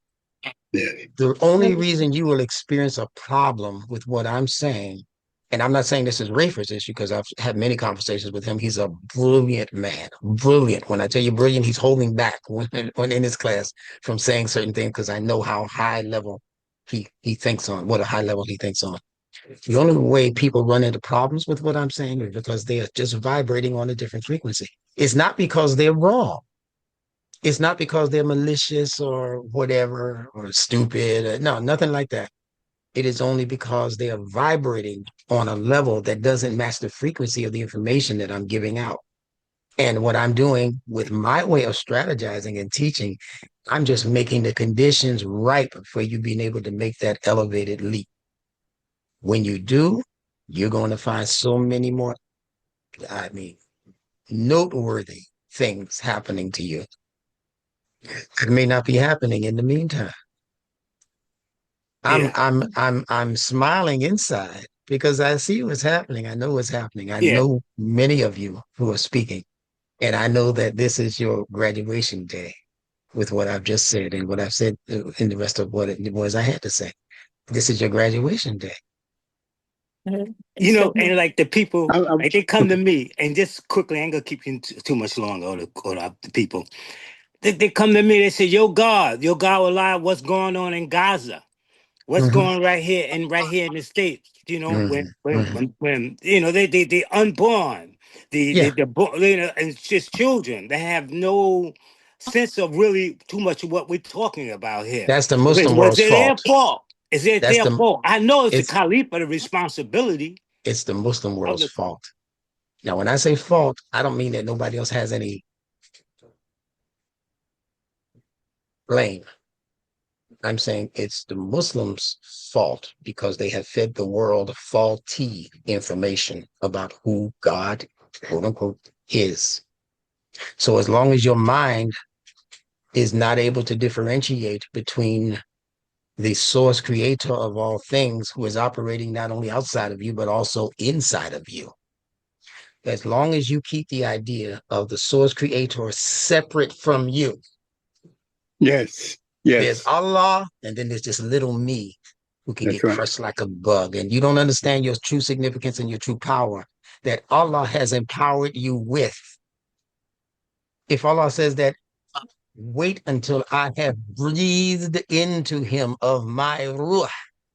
Yes. The only reason you will experience a problem with what I'm saying, and I'm not saying this is Rafer's issue because I've had many conversations with him. He's a brilliant man, brilliant. When I tell you brilliant, he's holding back when in his class from saying certain things because I know how high level he thinks on, what a high level he thinks on. The only way people run into problems with what I'm saying is because they are just vibrating on a different frequency. It's not because they're wrong. It's not because they're malicious or whatever or stupid. No, nothing like that. It is only because they are vibrating on a level that doesn't match the frequency of the information that I'm giving out. And what I'm doing with my way of strategizing and teaching, I'm just making the conditions ripe for you being able to make that elevated leap. When you do, you're going to find so many more, I mean, noteworthy things happening to you. It may not be happening in the meantime. Yeah. I'm smiling inside because I see what's happening. I know what's happening. I Yeah. know many of you who are speaking, and I know that this is your graduation day with what I've just said and what I've said in the rest of what it was I had to say. This is your graduation day. You know, and like the people, I'm like they come to me, and just quickly, I ain't gonna keep you too much longer, or the people. They come to me, they say, your God will lie, what's going on in Gaza? What's Hmm. going right here in the States? You know, Hmm. Hmm. when you know they unborn, Yeah, you know, and it's just children. They have no sense of really too much of what we're talking about here. that's the Muslim Was world's it their fault. fault? Is it That's their the fault? I know it's the it's Khalifa, the responsibility it's the Muslim of world's the. fault. Now, when I say fault, I don't mean that nobody else has any blame. I'm saying it's the Muslims' fault because they have fed the world faulty information about who God, quote unquote, is. So as long as your mind is not able to differentiate between the source creator of all things who is operating not only outside of you, but also inside of you, as long as you keep the idea of the source creator separate from you, yes. there's Yes. Allah, and then there's this little me who can That's get right. crushed like a bug. And you don't understand your true significance and your true power that Allah has empowered you with. If Allah says that, wait until I have breathed into him of my ruh,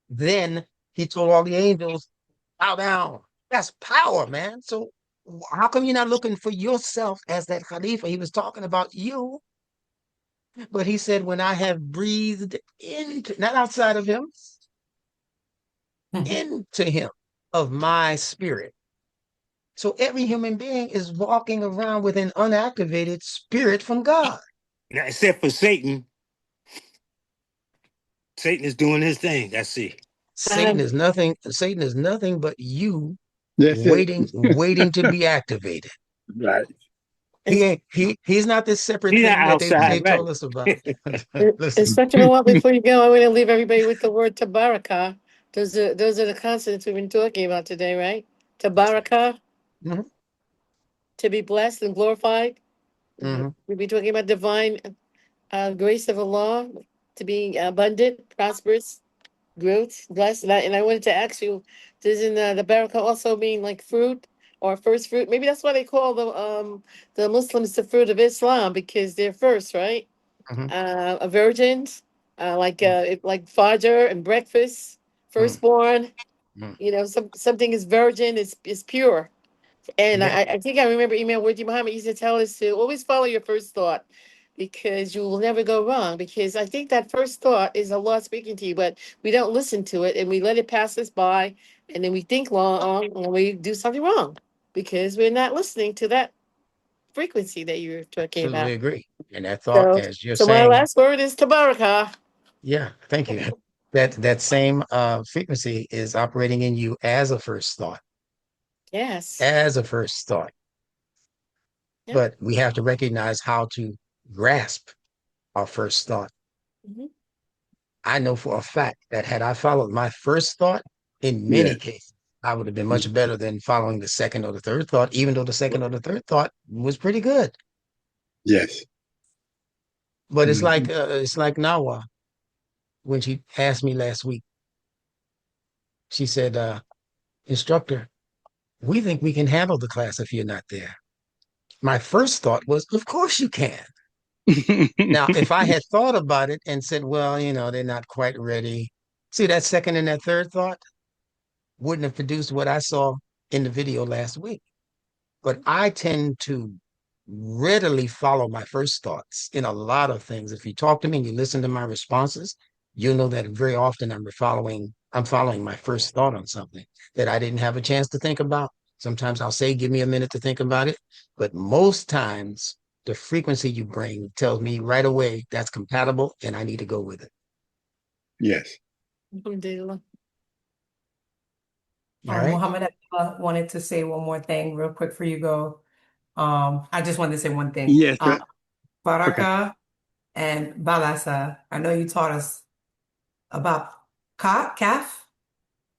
then he told all the angels, bow down. That's power, man. So how come you're not looking for yourself as that Khalifa? He was talking about you, but he said, when I have breathed into, not outside of him, into him of my spirit. So every human being is walking around with an unactivated spirit from God. Now, except for Satan. Satan is doing his thing. That's it. Satan is nothing but you That's it. waiting to be activated. Right. He's not this separate He's not thing that they outside, right? told us about. Listen. Inspector Noel, before you go, I want to leave everybody with the word tabaraka. Those are the concepts we've been talking about today, right? Tabaraka, Mhm, to be blessed and glorified. mhm. We'll be talking about divine grace of Allah, to be abundant, prosperous, growth, blessed. And I wanted to ask you, doesn't the baraka also mean like fruit or first fruit? Maybe that's why they call the Muslims the fruit of Islam because they're first, right? Mhm, A virgins, like Fajr and breakfast, mhm, firstborn. mhm. You know, something is virgin, is pure. And Yeah, I think I remember Imam Wadi Muhammad used to tell us to always follow your first thought because you will never go wrong. Because I think that first thought is Allah speaking to you, but we don't listen to it and we let it pass us by, and then we think long and we do something wrong because we're not listening to that frequency that you're talking absolutely about. agree. And that thought, So, as you're so my saying, last word is tabaraka. yeah, thank you. That same frequency is operating in you as a first thought, Yes. as a first thought. Yep. But we have to recognize how to grasp our first thought. Mhm. I know for a fact that had I followed my first thought, in many Yes. cases, I would have been much better than following the second or the third thought, even though the second or the third thought was pretty good. Yes. But Mhm. it's like Nawa when she asked me last week. She said, "Instructor, we think we can handle the class if you're not there." My first thought was, "Of course you can." Now, if I had thought about it and said, "Well, they're not quite ready," see that second and that third thought wouldn't have produced what I saw in the video last week. But I tend to readily follow my first thoughts in a lot of things. If you talk to me and you listen to my responses, you'll know that very often I'm following my first thought on something that I didn't have a chance to think about. Sometimes I'll say, give me a minute to think about it. But most times the frequency you bring tells me right away that's compatible and I need to go with it. Yes. Alhamdulillah. All right. Muhammad wanted to say one more thing real quick for you go. I just wanted to say one thing. Yes. Okay. Baraka and Balasa, I know you taught us about kaf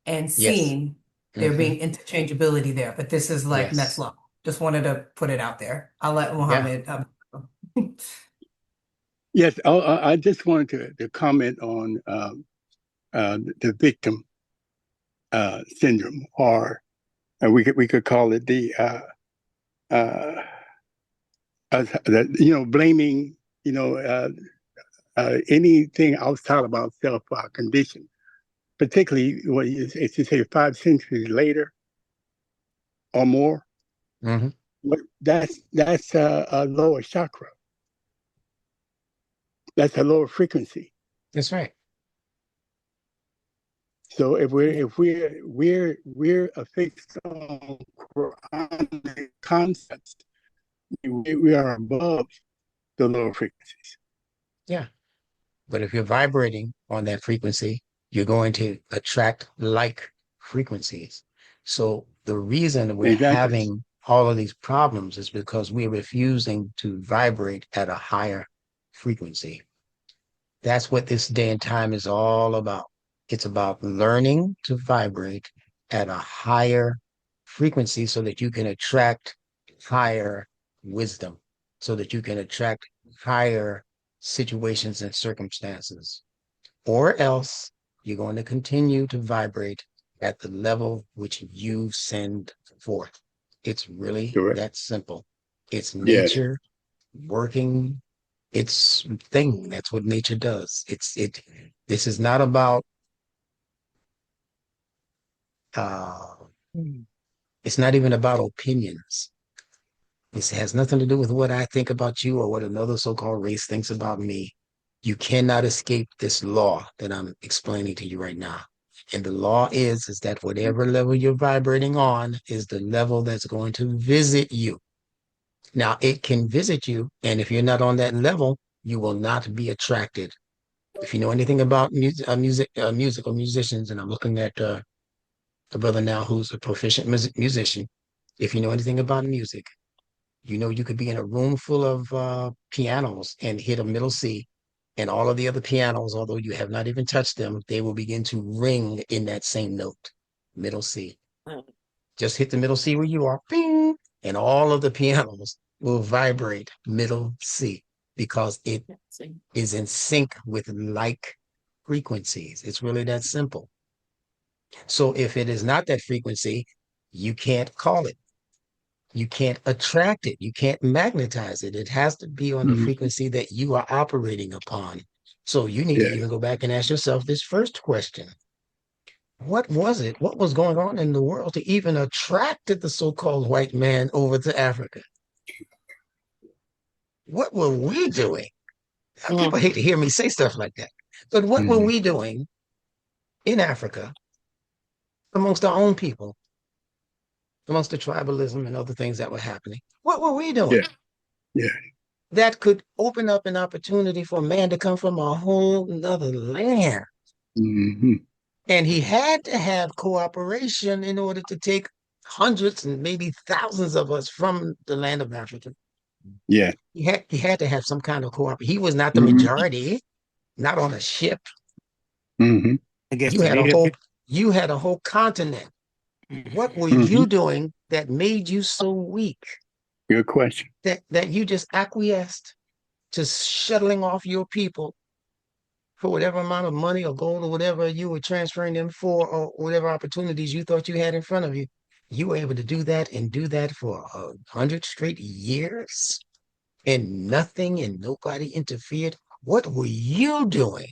and Yes. seen there Hmm. being interchangeability there, but this is like next Yes. level. Just wanted to put it out there. I'll let Yeah. Muhammad. Yes. I just wanted to comment on the victim syndrome, or we could call it uh, blaming anything outside of ourself for our condition, particularly what it's to say 5 centuries later or more. Hmm. But that's a lower chakra. That's a lower frequency. That's right. So if we're Yeah. if we're affixed on Quranic concepts, we are above the lower frequencies. Yeah. But if you're vibrating on that frequency, you're going to attract like frequencies. So the reason we're Exactly. having all of these problems is because we're refusing to vibrate at a higher frequency. That's what this day and time is all about. It's about learning to vibrate at a higher frequency so that you can attract higher wisdom, so that you can attract higher situations and circumstances. Or else you're going to continue to vibrate at the level which you send forth. It's really Correct. that simple. It's Yes. nature working its thing. That's what nature does. This is not about uh it's not even about opinions. This has nothing to do with what I think about you or what another so-called race thinks about me. You cannot escape this law that I'm explaining to you right now. And the law is that whatever level you're vibrating on is the level that's going to visit you. Now, it can visit you, and if you're not on that level, you will not be attracted. If you know anything about music or musicians, and I'm looking at a brother now who's a proficient musician. If you know anything about music, you know you could be in a room full of pianos and hit a middle C, and all of the other pianos, although you have not even touched them, they will begin to ring in that same note, middle C. Just hit the middle C where you are, ping, and all of the pianos will vibrate middle C because it is in sync with like frequencies. It's really that simple. So if it is not that frequency, you can't call it. You can't attract it. You can't magnetize it. It has to be on the Mhm. frequency that you are operating upon. So you need to Yes. even go back and ask yourself this first question. What was it? What was going on in the world to even attract the so-called white man over to Africa? What were we doing? People hate to hear me say stuff like that. But what were Mhm. we doing in Africa amongst our own people, amongst the tribalism and other things that were happening? What were we Yeah. doing? Yeah. that could open up an opportunity for a man to come from a whole nother land. Mm-hmm. And he had to have cooperation in order to take hundreds and maybe thousands of us from the land of Africa. Yeah. He had to have some kind of cooperation. He was not the Mm-hmm. majority, not on a ship. Mm-hmm. I guess You the had a native. whole continent. What were Mm-hmm. you doing that made you so weak Good question. that you just acquiesced to shuttling off your people for whatever amount of money or gold or whatever you were transferring them for, or whatever opportunities you thought you had in front of you? You were able to do that and do that for 100 straight years, and nothing and nobody interfered. What were you doing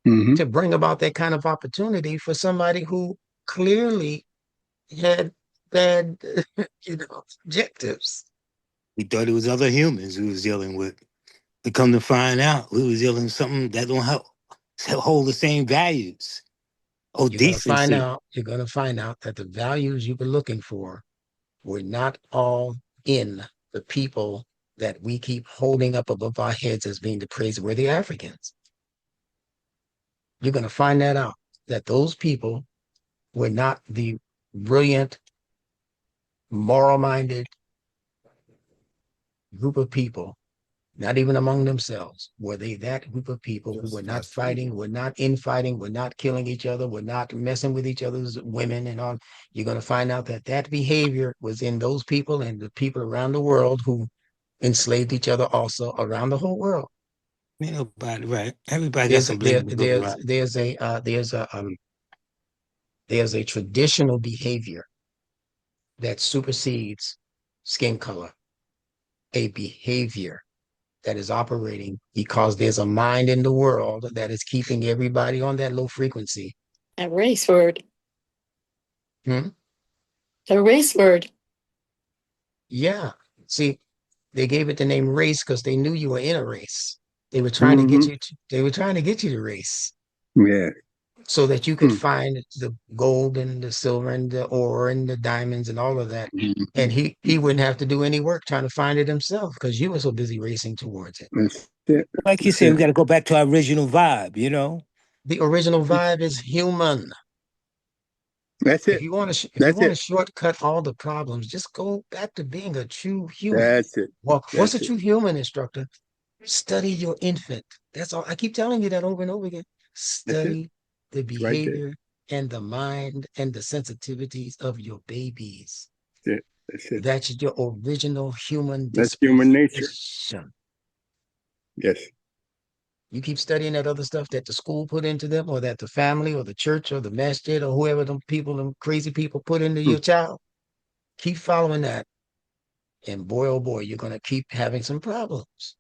Mm-hmm. to bring about that kind of opportunity for somebody who clearly had bad, objectives? We thought it was other humans we was dealing with. We come to find out we was dealing with something that don't help hold the same values. Oh, decency. You're going to find out that the values you were looking for were not all in the people that we keep holding up above our heads as being the praiseworthy Africans. You're going to find that out, that those people were not the brilliant, moral minded group of people, not even among themselves. Were they that group of people who were not fighting, were not infighting, were not killing each other, were not messing with each other's women and all? You're going to find out that that behavior was in those people and the people around the world who enslaved each other also around the whole world. Ain't nobody, right? Everybody got There's some there blame to go there's around. there's a traditional behavior that supersedes skin color, a behavior that is operating because there's a mind in the world that is keeping everybody on that low frequency. A race word. Hmm? A race word. Yeah. See, they gave it the name race because they knew you were in a race. They were trying to get Mm-hmm. you they were trying to get you to race Yeah. so that you could find the gold and the silver and the ore and the diamonds and all of that. Mm-hmm. And he wouldn't have to do any work trying to find it himself because you were so busy racing towards it. That's it. Like you That's said, we it. got to go back to our original vibe, you know? The original vibe is human. That's it. If you That's want to it. shortcut all the problems, just go back to being a true human. That's it. Well, what's a That's it. true human, instructor? Study your infant. That's all. I keep telling you that over and over again. That's it. Study the It's right there. behavior and the mind and the sensitivities of your babies. That's it. That's it. That's your original human That's human nature. disposition. Yes. You keep studying that other stuff that the school put into them, or that the family or the church or the masjid or whoever them people, them crazy people put into Hmm. your child. Keep following that. And boy, oh boy, you're going to keep having some problems.